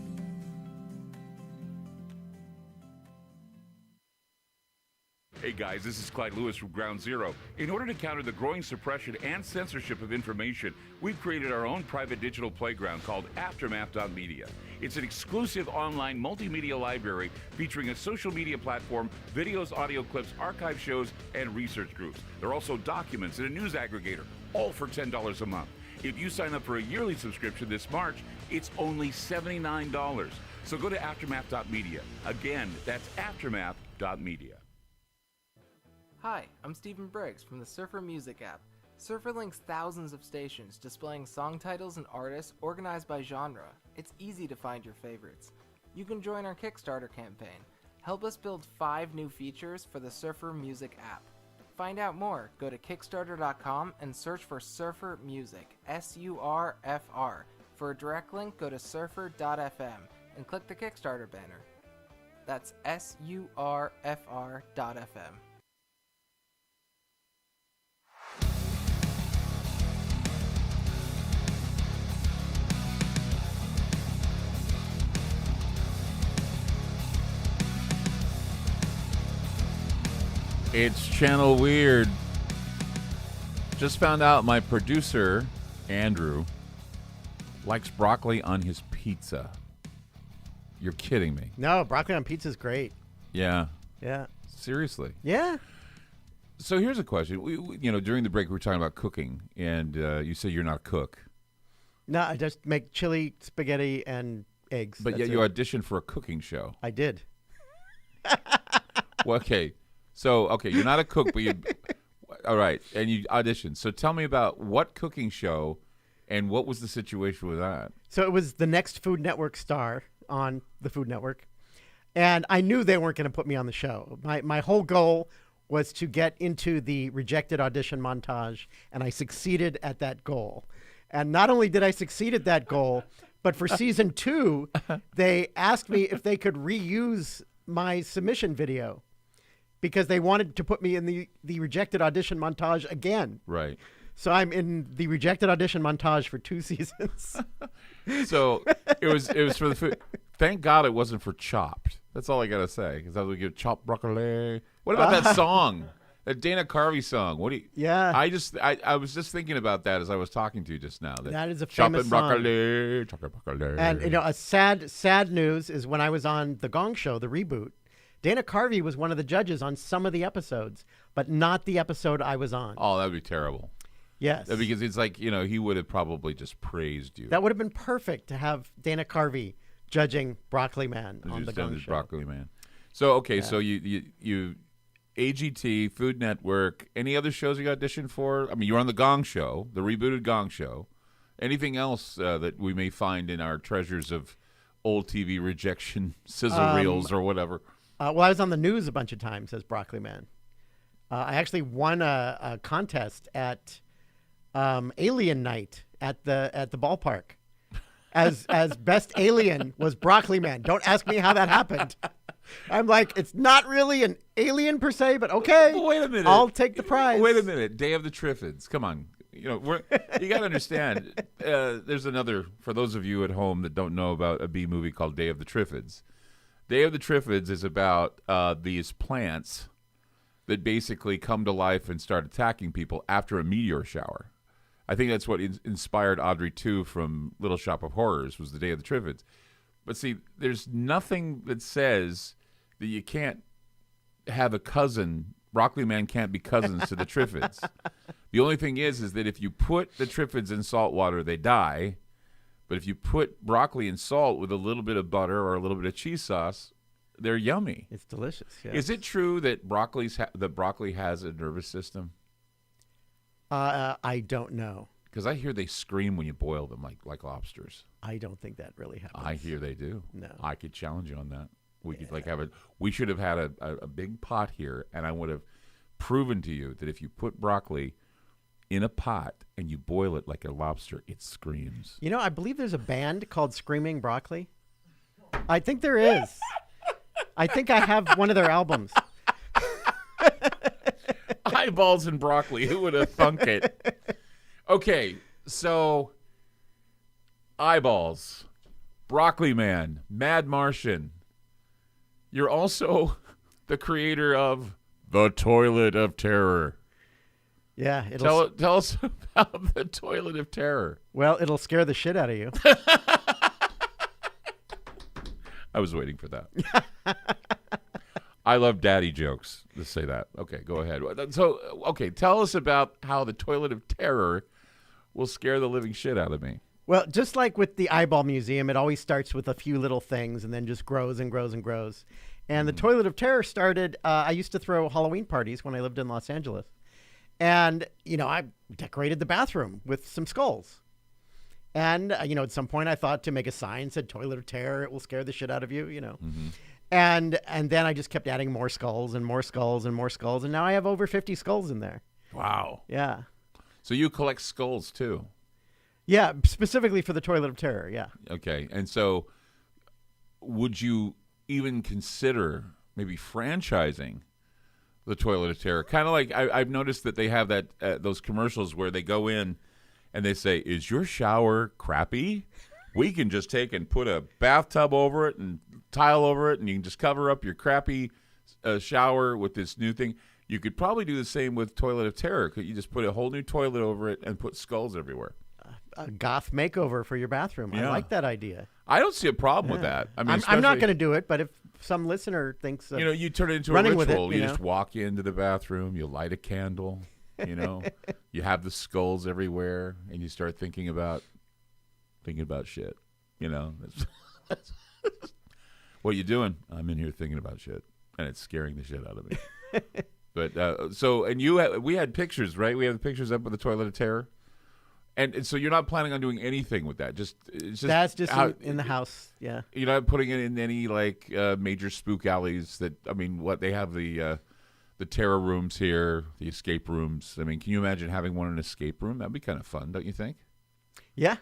Hey guys, this is Clyde Lewis from Ground Zero. In order to counter the growing suppression and censorship of information, we've created our own private digital playground called Aftermath.media. It's an exclusive online multimedia library featuring a social media platform, videos, audio clips, archive shows, and research groups. There are also documents and a news aggregator, all for $10 a month. If you sign up for a yearly subscription this March, it's only $79. So go to aftermath.media. Again, that's aftermath.media. Hi, I'm Stephen Briggs from the Surfer Music app. Surfer links thousands of stations displaying song titles and artists organized by genre. It's easy to find your favorites. You can join our Kickstarter campaign. Help us build 5 new features for the Surfer Music app. Find out more, go to Kickstarter.com and search for Surfer Music, S-U-R-F-R. For a direct link, go to surfer.fm and click the Kickstarter banner. That's S-U-R-F-R.fm. It's Channel Weird. Just found out my producer, Andrew, likes broccoli on his pizza. You're kidding me. No, broccoli on pizza is great. Yeah. Yeah. Seriously. Yeah. So here's a question. During the break, we were talking about cooking, and you say you're not a cook. No, I just make chili, spaghetti, and eggs. But yet you auditioned for a cooking show. I did. Well, okay. So, you're not a cook, but you... All right, and you auditioned. So tell me about what cooking show and what was the situation with that? So it was the next Food Network star on the Food Network. And I knew they weren't going to put me on the show. My whole goal was to get into the rejected audition montage, and I succeeded at that goal. And not only did I succeed at that goal, but for season 2, they asked me if they could reuse my submission video because they wanted to put me in the rejected audition montage again. Right. So I'm in the rejected audition montage for 2 seasons. So it was for the food. Thank God it wasn't for Chopped. That's all I gotta say. Because I was like, chopped broccoli. What about that song? That Dana Carvey song. What do you? Yeah. I was just thinking about that as I was talking to you just now. That is a chopping famous broccoli, chopping broccoli. And a sad news is when I was on the Gong Show, the reboot, Dana Carvey was one of the judges on some of the episodes, but not the episode I was on. Oh, that would be terrible. Yes. Because it's like, he would have probably just praised you. That would have been perfect to have Dana Carvey judging Broccoli Man on the Gong Show. Broccoli Man. So, so you AGT, Food Network, any other shows you auditioned for? I mean, you're on the Gong Show, the rebooted Gong Show. Anything else that we may find in our treasures of old TV rejection sizzle reels or whatever? Well, I was on the news a bunch of times as Broccoli Man. I actually won a contest at Alien Night at the ballpark. As best alien was Broccoli Man. Don't ask me how that happened. I'm like, it's not really an alien per se, but okay. Well, wait a minute. I'll take the prize. Wait a minute. Day of the Triffids. Come on. You got to understand. There's another, for those of you at home that don't know about a B movie called Day of the Triffids. Day of the Triffids is about these plants that basically come to life and start attacking people after a meteor shower. I think that's what inspired Audrey 2 from Little Shop of Horrors, was the Day of the Triffids. But see, there's nothing that says that you can't have a cousin. Broccoli Man can't be cousins to the Triffids. The only thing is that if you put the Triffids in salt water, they die. But if you put broccoli and salt with a little bit of butter or a little bit of cheese sauce, they're yummy. It's delicious. Yes. Is it true that broccoli has a nervous system? I don't know. Because I hear they scream when you boil them like lobsters. I don't think that really happens. I hear they do. No. I could challenge you on that. We could we should have had a big pot here, and I would have proven to you that if you put broccoli in a pot and you boil it like a lobster, it screams. I believe there's a band called Screaming Broccoli. I think there is. I think I have one of their albums. Eyeballs and broccoli. Who would have thunk it? Okay, so Eyeballs, Broccoli Man, Mad Martian. You're also the creator of The Toilet of Terror. Yeah. Tell us about The Toilet of Terror. Well, it'll scare the shit out of you. I was waiting for that. I love daddy jokes. Let's say that. Okay, go ahead. So, tell us about how The Toilet of Terror will scare the living shit out of me. Well, just like with the Eyeball Museum, it always starts with a few little things and then just grows and grows and grows. And the Toilet of Terror started, I used to throw Halloween parties when I lived in Los Angeles. And, I decorated the bathroom with some skulls. And, at some point I thought to make a sign said Toilet of Terror, it will scare the shit out of you, And then I just kept adding more skulls and more skulls and more skulls. And now I have over 50 skulls in there. Wow. Yeah. So you collect skulls too? Yeah, specifically for the Toilet of Terror, yeah. Okay. And so would you even consider maybe franchising the Toilet of Terror? Kind of like I've noticed that they have that those commercials where they go in and they say, "Is your shower crappy? We can just take and put a bathtub over it and tile over it, and you can just cover up your crappy shower with this new thing." You could probably do the same with Toilet of Terror. Could you just put a whole new toilet over it and put skulls everywhere? A goth makeover for your bathroom. Yeah. I like that idea. I don't see a problem with that. I mean, I'm not going to do it, but if some listener thinks of you turn it into a running ritual. with it, you just walk into the bathroom, you light a candle, you have the skulls everywhere, and you start thinking about shit. What are you doing? I'm in here thinking about shit, and it's scaring the shit out of me. But we had pictures, right? We have the pictures up of the Toilet of Terror. And so you're not planning on doing anything with that. That's just in the house. Yeah. You're not putting it in any major spook alleys what they have the terror rooms here, the escape rooms. I mean, can you imagine having one in an escape room? That'd be kind of fun, don't you think? Yeah.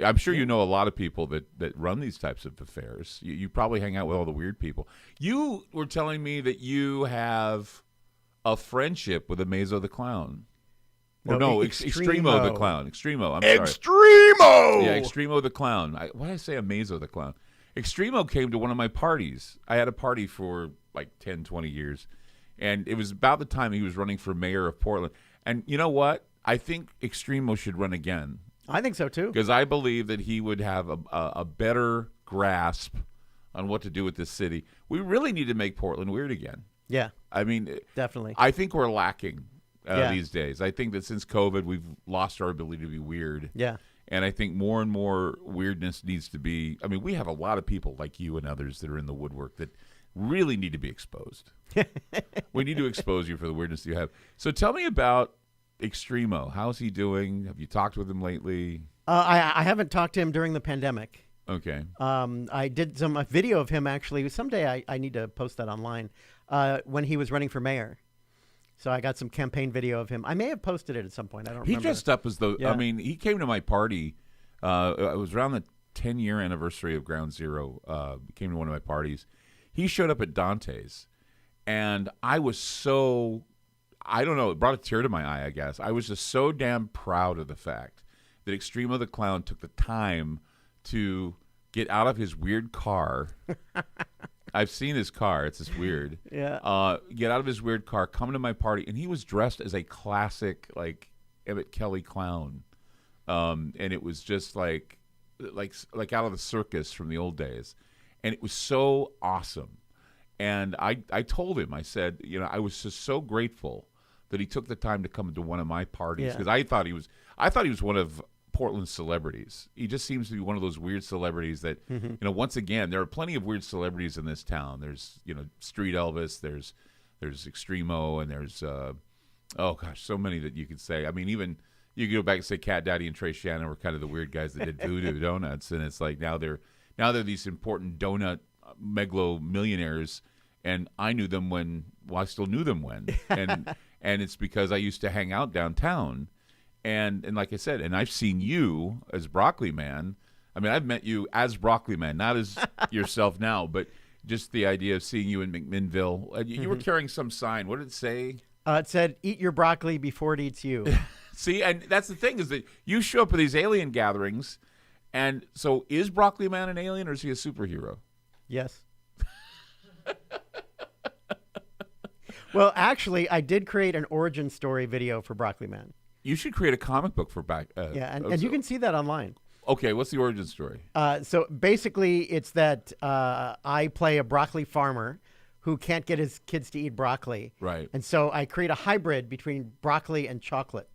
I'm sure you know a lot of people that run these types of affairs. You probably hang out with all the weird people. You were telling me that you have a friendship with Amazo the Clown. Extremo the Clown. Extremo, I'm sorry. Extremo! Yeah, Extremo the Clown. Why did I say Amazo the Clown? Extremo came to one of my parties. I had a party for like 10, 20 years. And it was about the time he was running for mayor of Portland. And you know what? I think Extremo should run again. I think so, too. Because I believe that he would have a better grasp on what to do with this city. We really need to make Portland weird again. Yeah. I mean, definitely. I think we're lacking these days. I think that since COVID, we've lost our ability to be weird. Yeah. And I think more and more weirdness needs to be. I mean, we have a lot of people like you and others that are in the woodwork that really need to be exposed. We need to expose you for the weirdness you have. So tell me about Extremo. How's he doing? Have you talked with him lately? I haven't talked to him during the pandemic. Okay. I did a video of him, actually. Someday I need to post that online, when he was running for mayor. So I got some campaign video of him. I may have posted it at some point. I don't remember. He dressed up as though, Yeah. I mean, he came to my party. It was around the 10-year anniversary of Ground Zero. He came to one of my parties. He showed up at Dante's, and I was so, I don't know, it brought a tear to my eye, I guess. I was just so damn proud of the fact that Extremo the Clown took the time to get out of his weird car. I've seen his car. It's just weird. Yeah. Get out of his weird car, come to my party, and he was dressed as a classic, like, Emmett Kelly clown. And it was just like out of the circus from the old days. And it was so awesome. And I told him, I said, I was just so grateful that he took the time to come to one of my parties, because I thought he was one of Portland's celebrities. He just seems to be one of those weird celebrities that, once again, there are plenty of weird celebrities in this town. There's, Street Elvis, there's Extremo, and there's, so many that you could say. I mean, even you could go back and say Cat Daddy and Trey Shannon were kind of the weird guys that did Voodoo Donuts, and it's like now they're these important donut megalo-millionaires, and I knew them I still knew them when, and it's because I used to hang out downtown. And like I said, and I've seen you as Broccoli Man. I mean, I've met you as Broccoli Man, not as yourself now, but just the idea of seeing you in McMinnville. You were carrying some sign. What did it say? It said, "Eat your broccoli before it eats you." See, and that's the thing, is that you show up at these alien gatherings, and so is Broccoli Man an alien, or is he a superhero? Yes. Well, actually, I did create an origin story video for Broccoli Man. You should create a comic book for back. And you can see that online. Okay, what's the origin story? So basically, it's that I play a broccoli farmer who can't get his kids to eat broccoli. Right. And so I create a hybrid between broccoli and chocolate.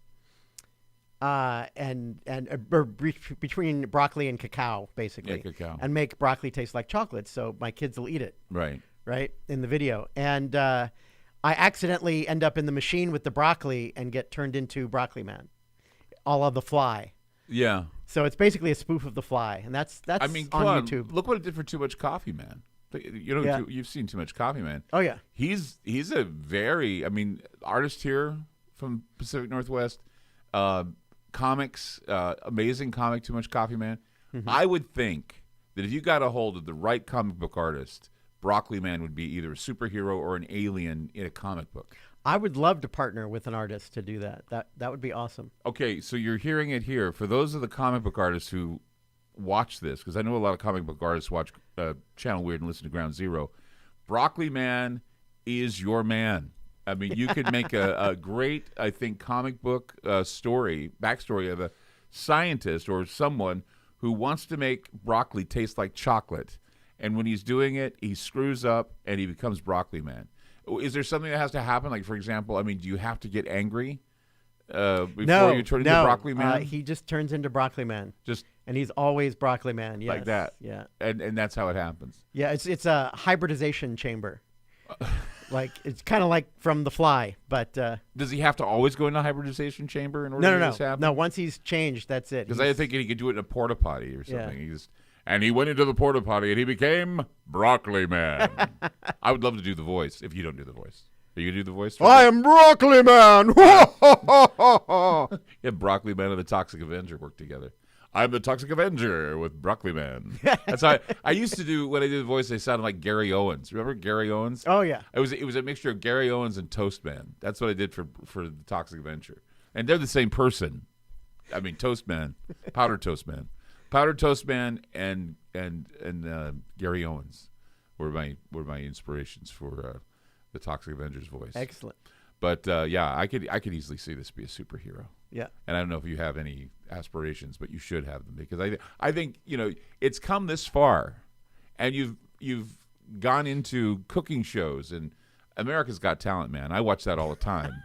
between broccoli and cacao, basically. Yeah, cacao. And make broccoli taste like chocolate, so my kids will eat it. Right. Right, in the video. And I accidentally end up in the machine with the broccoli and get turned into Broccoli Man, a la The Fly. Yeah. So it's basically a spoof of The Fly, and that's I mean, on come on, YouTube. look what it did for Too Much Coffee Man. You know, Yeah. you've seen Too Much Coffee Man. Oh yeah, He's a very, I mean, artist here from Pacific Northwest. Comics, amazing comic, Too Much Coffee Man. Mm-hmm. I would think that if you got a hold of the right comic book artist, Broccoli Man would be either a superhero or an alien in a comic book. I would love to partner with an artist to do that. That would be awesome. Okay, so you're hearing it here. For those of the comic book artists who watch this, because I know a lot of comic book artists watch Channel Weird and listen to Ground Zero, Broccoli Man is your man. I mean, you could make a great, I think, comic book backstory of a scientist or someone who wants to make broccoli taste like chocolate. And when he's doing it, he screws up and he becomes Broccoli Man. Is there something that has to happen? Like, for example, I mean, do you have to get angry before you turn into Broccoli Man? He just turns into Broccoli Man. Just and he's always Broccoli Man. Yes. like that. Yeah. And that's how it happens. Yeah, it's a hybridization chamber. Like it's kind of like from The Fly, but does he have to always go into a hybridization chamber in order to make this happen? No. Once he's changed, that's it. Because I think he could do it in a porta potty or something. Yeah. And he went into the porta potty and he became Broccoli Man. I would love to do the voice if you don't do the voice. Are you gonna do the voice? I am Broccoli Man. Yeah, Broccoli Man and the Toxic Avenger work together. I'm the Toxic Avenger with Broccoli Man. That's how I used to do when I did the voice. They sounded like Gary Owens. Remember Gary Owens? Oh yeah. It was a mixture of Gary Owens and Toast Man. That's what I did for the Toxic Avenger. And they're the same person. I mean, Toast Man, Powder Toast Man, Powder Toast Man, and Gary Owens were my inspirations for the Toxic Avenger's voice. Excellent. But yeah, I could easily see this be a superhero. Yeah. And I don't know if you have any aspirations, but you should have them because I think it's come this far, and you've gone into cooking shows and America's Got Talent, man. I watch that all the time.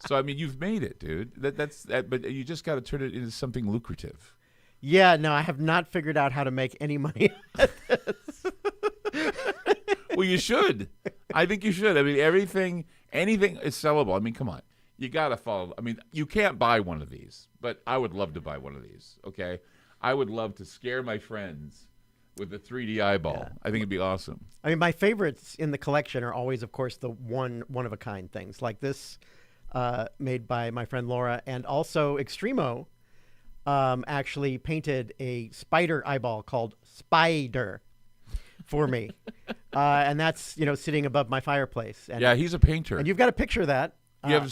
So I mean, you've made it, dude. But you just got to turn it into something lucrative. Yeah. No, I have not figured out how to make any money. Well, you should. I think you should. I mean, anything is sellable. I mean, come on. You got to follow. I mean, you can't buy one of these, but I would love to buy one of these, okay? I would love to scare my friends with a 3D eyeball. Yeah. I think it'd be awesome. I mean, my favorites in the collection are always, of course, the one-of-a-kind things, like this made by my friend Laura, and also Extremo actually painted a spider eyeball called Spider for me. And that's, sitting above my fireplace. And, yeah, he's a painter. And you've got a picture of that. You have the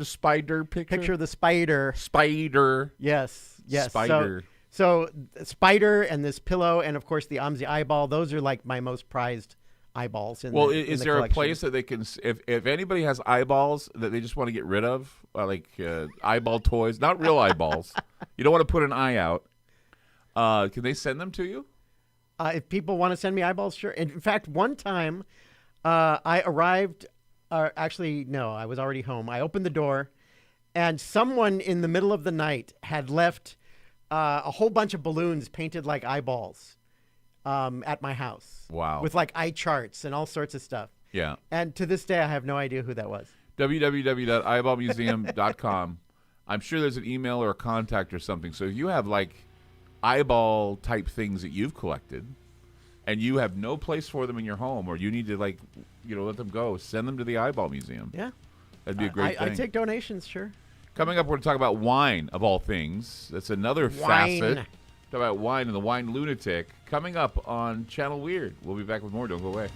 spider picture? Picture of the spider. Spider. Yes. Spider. So spider and this pillow and, of course, the Armisen eyeball, those are like my most prized eyeballs in is the there collection. A place that they can, if anybody has eyeballs that they just want to get rid of, like eyeball toys, not real eyeballs, you don't want to put an eye out, can they send them to you? If people want to send me eyeballs, sure. In fact, one time I arrived... actually, no, I was already home. I opened the door, and someone in the middle of the night had left a whole bunch of balloons painted like eyeballs at my house. Wow. With like eye charts and all sorts of stuff. Yeah. And to this day, I have no idea who that was. www.eyeballmuseum.com. I'm sure there's an email or a contact or something. So if you have like eyeball type things that you've collected, and you have no place for them in your home, or you need to let them go, send them to the Eyeball Museum. Yeah. That'd be a great thing. I take donations, sure. Coming up, we're going to talk about wine, of all things. That's another facet. Talk about wine and the wine lunatic. Coming up on Channel Weird. We'll be back with more. Don't go away.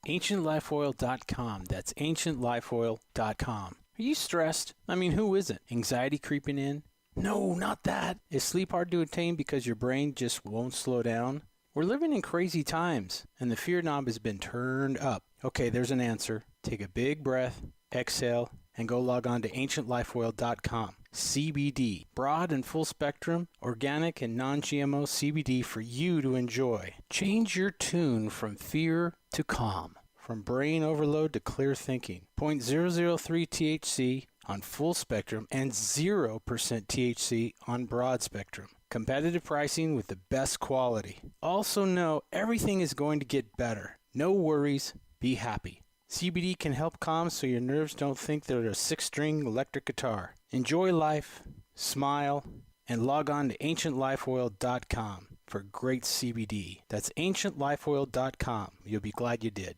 AncientLifeOil.com. That's AncientLifeOil.com. Are you stressed? I mean, who isn't? Anxiety creeping in? No, not that. Is sleep hard to attain because your brain just won't slow down? We're living in crazy times, and the fear knob has been turned up. Okay, there's an answer. Take a big breath, exhale, and go log on to AncientLifeOil.com. CBD. Broad and full spectrum, organic and non-GMO CBD for you to enjoy. Change your tune from fear to calm. From brain overload to clear thinking. 0.003 THC on full spectrum and 0% THC on broad spectrum. Competitive pricing with the best quality. Also know everything is going to get better. No worries, be happy. CBD can help calm so your nerves don't think they're a 6-string electric guitar. Enjoy life, smile, and log on to ancientlifeoil.com for great CBD. That's ancientlifeoil.com. You'll be glad you did.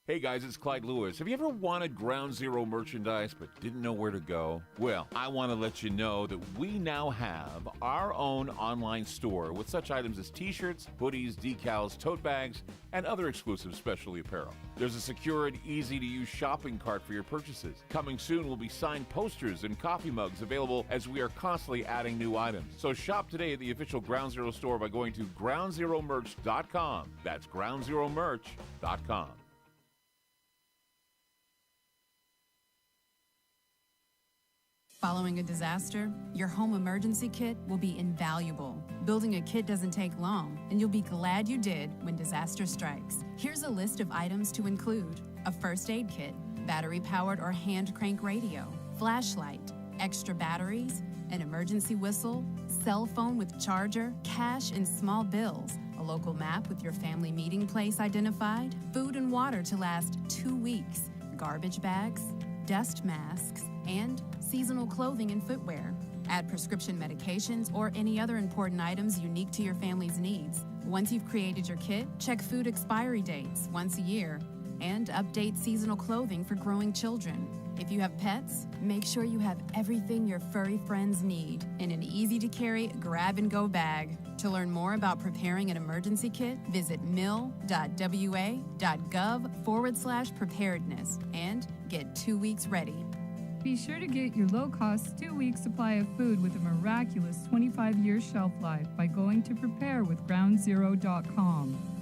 Hey guys, it's Clyde Lewis. Have you ever wanted Ground Zero merchandise but didn't know where to go? Well, I want to let you know that we now have our own online store with such items as t-shirts, hoodies, decals, tote bags, and other exclusive specialty apparel. There's a secure and easy-to-use shopping cart for your purchases. Coming soon will be signed posters and coffee mugs available as we are constantly adding new items. So shop today at the official Ground Zero store by going to groundzeromerch.com. That's groundzeromerch.com. Following a disaster, your home emergency kit will be invaluable. Building a kit doesn't take long, and you'll be glad you did when disaster strikes. Here's a list of items to include: a first aid kit, battery-powered or hand crank radio, flashlight, extra batteries, an emergency whistle, cell phone with charger, cash and small bills, a local map with your family meeting place identified, food and water to last 2 weeks, garbage bags, dust masks, and seasonal clothing and footwear. Add prescription medications or any other important items unique to your family's needs. Once you've created your kit, check food expiry dates once a year and update seasonal clothing for growing children. If you have pets, make sure you have everything your furry friends need in an easy-to-carry grab-and-go bag. To learn more about preparing an emergency kit, visit mil.wa.gov/preparedness and get 2 weeks ready. Be sure to get your low-cost 2-week supply of food with a miraculous 25-year shelf life by going to preparewithgroundzero.com.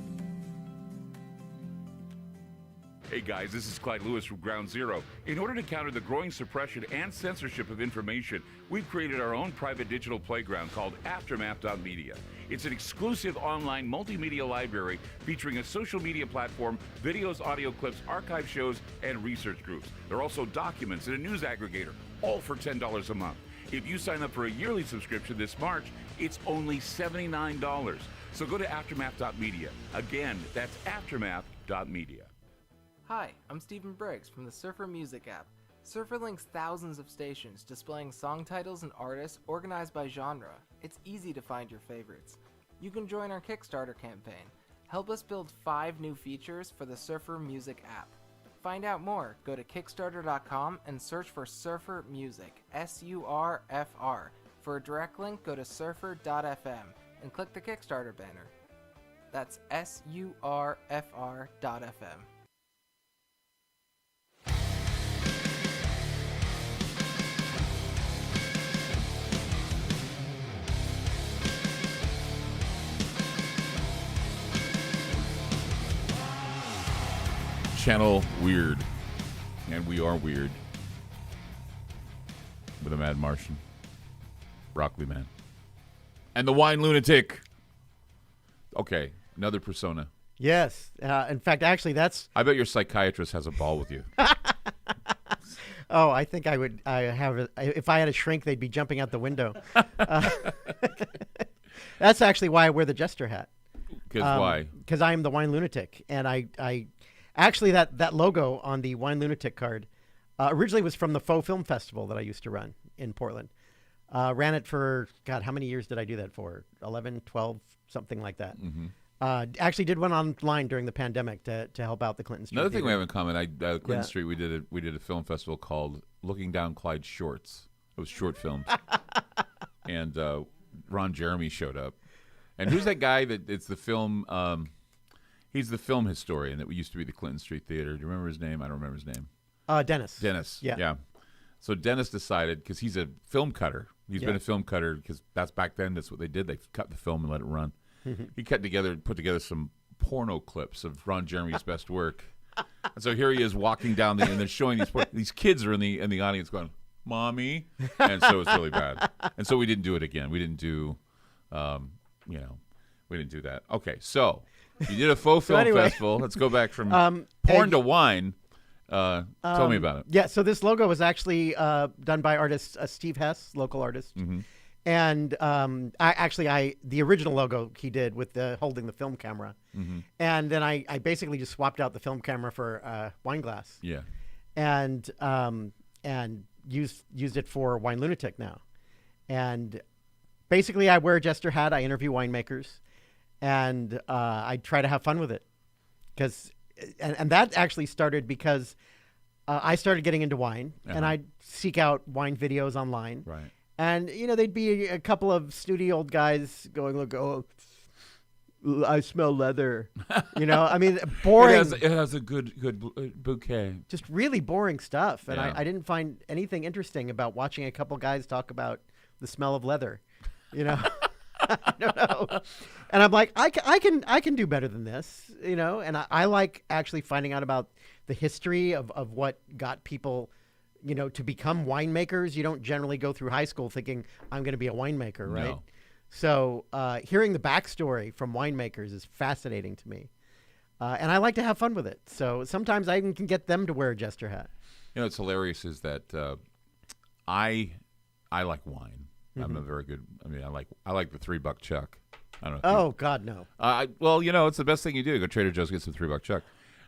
Hey guys, this is Clyde Lewis from Ground Zero. In order to counter the growing suppression and censorship of information, we've created our own private digital playground called Aftermath.media. It's an exclusive online multimedia library featuring a social media platform, videos, audio clips, archive shows, and research groups. There are also documents and a news aggregator, all for $10 a month. If you sign up for a yearly subscription this March, it's only $79. So go to Aftermath.media. Again, that's Aftermath.media. Hi, I'm Stephen Briggs from the Surfer Music app. Surfer links thousands of stations displaying song titles and artists organized by genre. It's easy to find your favorites. You can join our Kickstarter campaign. Help us build 5 new features for the Surfer Music app. Find out more, go to Kickstarter.com and search for Surfer Music, S-U-R-F-R. For a direct link, go to surfer.fm and click the Kickstarter banner. That's SURFR.fm. Channel Weird, and we are weird with a Mad Martian, Broccoli Man, and the Wine Lunatic. Okay, another persona. Yes. In fact, actually, that's. I bet your psychiatrist has a ball with you. Oh, I think I would. If I had a shrink, they'd be jumping out the window. That's actually why I wear the jester hat. Because why? Because I am the Wine Lunatic, and I actually that logo on the Wine Lunatic card originally was from the Faux Film Festival that I used to run in Portland. Ran it for, God, how many years did I do that for? 11, 12, something like that. Mm-hmm. Actually did one online during the pandemic to help out the Clinton Street Another thing Theater. we have in common, Clinton Street, we did a film festival called Looking Down Clyde's Shorts. It was short films. And Ron Jeremy showed up. And who's that guy that it's the film, he's the film historian that used to be the Clinton Street Theater. Do you remember his name? I don't remember his name. Dennis. Dennis. Yeah. So Dennis decided, because he's a film cutter. He's been a film cutter because that's back then. That's what they did. They cut the film and let it run. He put together some porno clips of Ron Jeremy's best work. And so here he is walking down and they're showing these kids are in the audience going, Mommy. And so it's really bad. And so we didn't do it again. We didn't do, we didn't do that. Okay, so you did a faux film festival. Let's go back from porn to wine. Tell me about it. Yeah, so this logo was actually done by artist Steve Hess, local artist. Mm-hmm. And the original logo he did with the holding the film camera. Mm-hmm. And then I basically just swapped out the film camera for a wine glass. Yeah. And used it for Wine Lunatic now. And basically I wear a jester hat. I interview winemakers. And I try to have fun with it. And that actually started because I started getting into wine. And I'd seek out wine videos online. Right. And, they'd be a couple of snooty old guys going, look, oh, I smell leather. I mean, boring. It has a good bouquet. Just really boring stuff. And Yeah. I didn't find anything interesting about watching a couple guys talk about the smell of leather. I don't know. And I'm like, I can do better than this, and I like actually finding out about the history of what got people to become winemakers. You don't generally go through high school thinking I'm going to be a winemaker, right? No. So hearing the backstory from winemakers is fascinating to me. And I like to have fun with it. So sometimes I even can get them to wear a jester hat. It's hilarious is that I like wine. Mm-hmm. I'm a very good. I mean, I like the $3 Chuck. I don't know. Oh God, no. Well, it's the best thing you do. Go to Trader Joe's, get some $3 Chuck.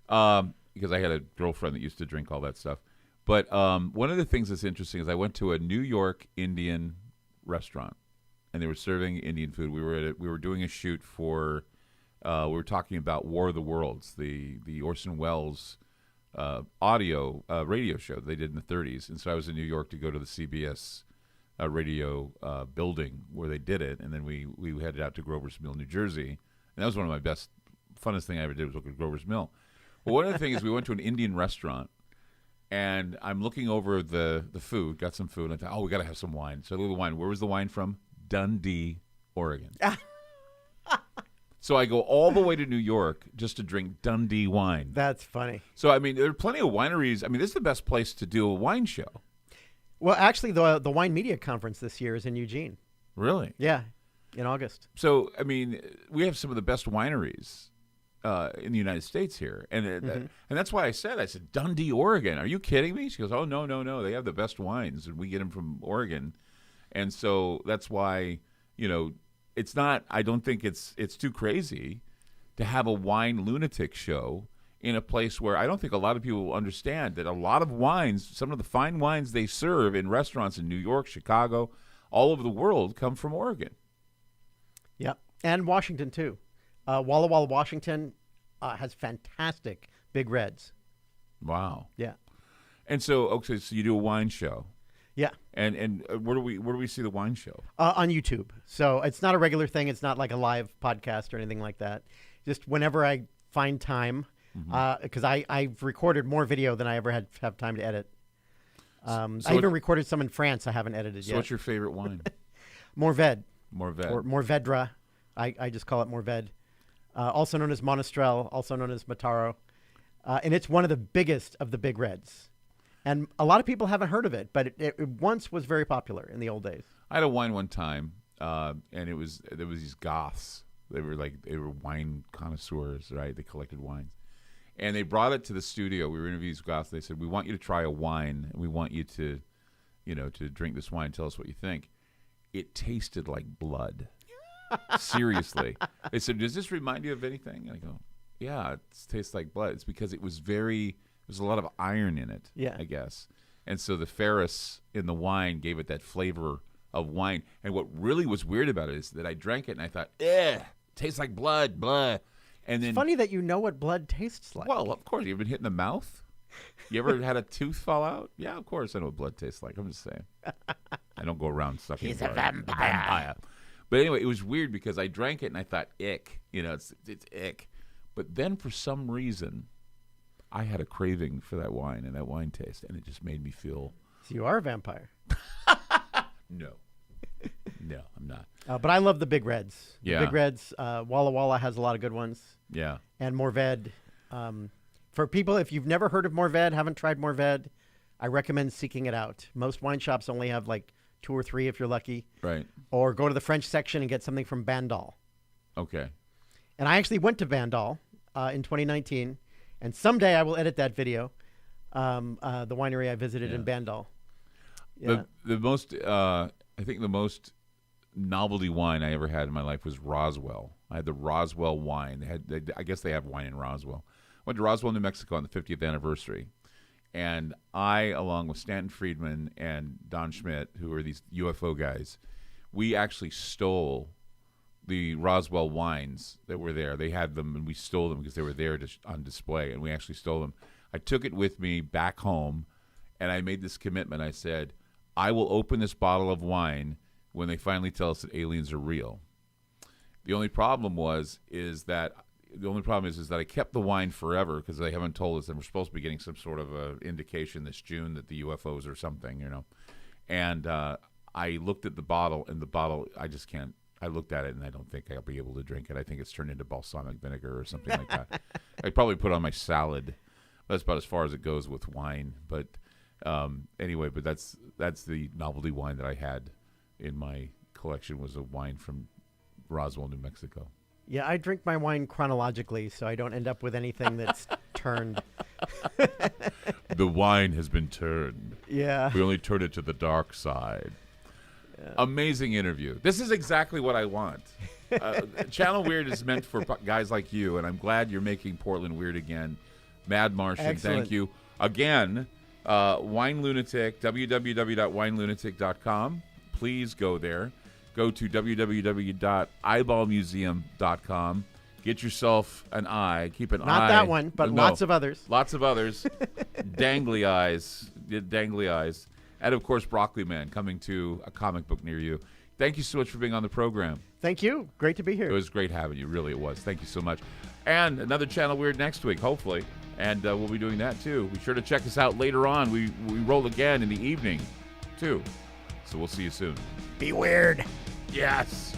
Because I had a girlfriend that used to drink all that stuff. But one of the things that's interesting is I went to a New York Indian restaurant, and they were serving Indian food. We were doing a shoot for. We were talking about War of the Worlds, the Orson Welles audio radio show they did in the 30s. And so I was in New York to go to the CBS radio building where they did it, and then we headed out to Grover's Mill, New Jersey. And that was one of my funnest thing I ever did was look at Grover's Mill. Well, one of the things is we went to an Indian restaurant. And I'm looking over the food, got some food, and I thought, we got to have some wine. So I look at the wine. Where was the wine from? Dundee, Oregon. So I go all the way to New York just to drink Dundee wine. That's funny. So, I mean, there are plenty of wineries. I mean, this is the best place to do a wine show. Well, actually, the Wine Media Conference this year is in Eugene. Really? Yeah, in August. So, I mean, we have some of the best wineries in the United States here. And that's why I said, Dundee, Oregon. Are you kidding me? She goes, oh, no. They have the best wines, and we get them from Oregon. And so that's why, it's not, I don't think it's too crazy to have a wine lunatic show in a place where I don't think a lot of people understand that a lot of wines, some of the fine wines they serve in restaurants in New York, Chicago, all over the world come from Oregon. Yeah, and Washington, too. Walla Walla, Washington has fantastic big reds. Wow. Yeah. And so you do a wine show. Yeah. And where do we see the wine show? On YouTube. So it's not a regular thing. It's not like a live podcast or anything like that. Just whenever I find time, because I've recorded more video than I ever have time to edit. I even recorded some in France I haven't edited yet. So what's your favorite wine? Morved. Morved. Or Morvedra. I just call it Morved. Also known as Monastrell, also known as Mataro. And it's one of the biggest of the big reds. And a lot of people haven't heard of it, but it once was very popular in the old days. I had a wine one time, and there was these goths. They were wine connoisseurs, right? They collected wines. And they brought it to the studio. We were interviewing these goths. They said, we want you to try a wine, and we want you to, to drink this wine. Tell us what you think. It tasted like blood. Seriously. They said, does this remind you of anything? And I go, yeah, it tastes like blood. It's because it was there's a lot of iron in it, I guess. And so the ferrous in the wine gave it that flavor of wine. And what really was weird about it is that I drank it and I thought, tastes like blood. And then, it's funny that you know what blood tastes like. Well, of course. You ever been hit in the mouth? You ever had a tooth fall out? Yeah, of course I know what blood tastes like. I'm just saying. I don't go around sucking blood. He's a vampire. But anyway, it was weird because I drank it and I thought, ick. It's ick. But then for some reason, I had a craving for that wine and that wine taste, and it just made me feel... So you are a vampire. No, I'm not. But I love the big reds. Yeah. The big reds. Walla Walla has a lot of good ones. Yeah. And Morved. For people, if you've never heard of Morved, haven't tried Morved, I recommend seeking it out. Most wine shops only have like 2 or 3 if you're lucky. Right. Or go to the French section and get something from Bandol. Okay. And I actually went to Bandol in 2019, and someday I will edit that video. The winery I visited in Bandol. Yeah. The most, I think the most novelty wine I ever had in my life was Roswell. I had the Roswell wine. I guess they have wine in Roswell. Went to Roswell, New Mexico on the 50th anniversary. And I, along with Stanton Friedman and Don Schmidt, who are these UFO guys, we actually stole the Roswell wines that were there. They had them, and we stole them because they were there on display, and we actually stole them. I took it with me back home, and I made this commitment. I said, I will open this bottle of wine when they finally tell us that aliens are real. The only problem is that I kept the wine forever because they haven't told us that we're supposed to be getting some sort of a indication this June that the UFOs are something, And I looked at the bottle, and the bottle, I looked at it, and I don't think I'll be able to drink it. I think it's turned into balsamic vinegar or something like that. I'd probably put it on my salad. That's about as far as it goes with wine. But anyway, but that's the novelty wine that I had in my collection, was a wine from Roswell, New Mexico. Yeah, I drink my wine chronologically, so I don't end up with anything that's turned. The wine has been turned. Yeah. We only turn it to the dark side. Yeah. Amazing interview. This is exactly what I want. Channel Weird is meant for guys like you, and I'm glad you're making Portland weird again. Mad Martian, Excellent. Thank you. Again, Wine Lunatic, www.winelunatic.com. Please go there. Go to www.eyeballmuseum.com. Get yourself an eye. Keep an eye. Not that one, but lots of others. Lots of others. Dangly eyes. Dangly eyes. And, of course, Broccoli Man, coming to a comic book near you. Thank you so much for being on the program. Thank you. Great to be here. It was great having you. Really, it was. Thank you so much. And another Channel Weird next week, hopefully. And we'll be doing that, too. Be sure to check us out later on. We roll again in the evening, too. So we'll see you soon. Be weird. Yes.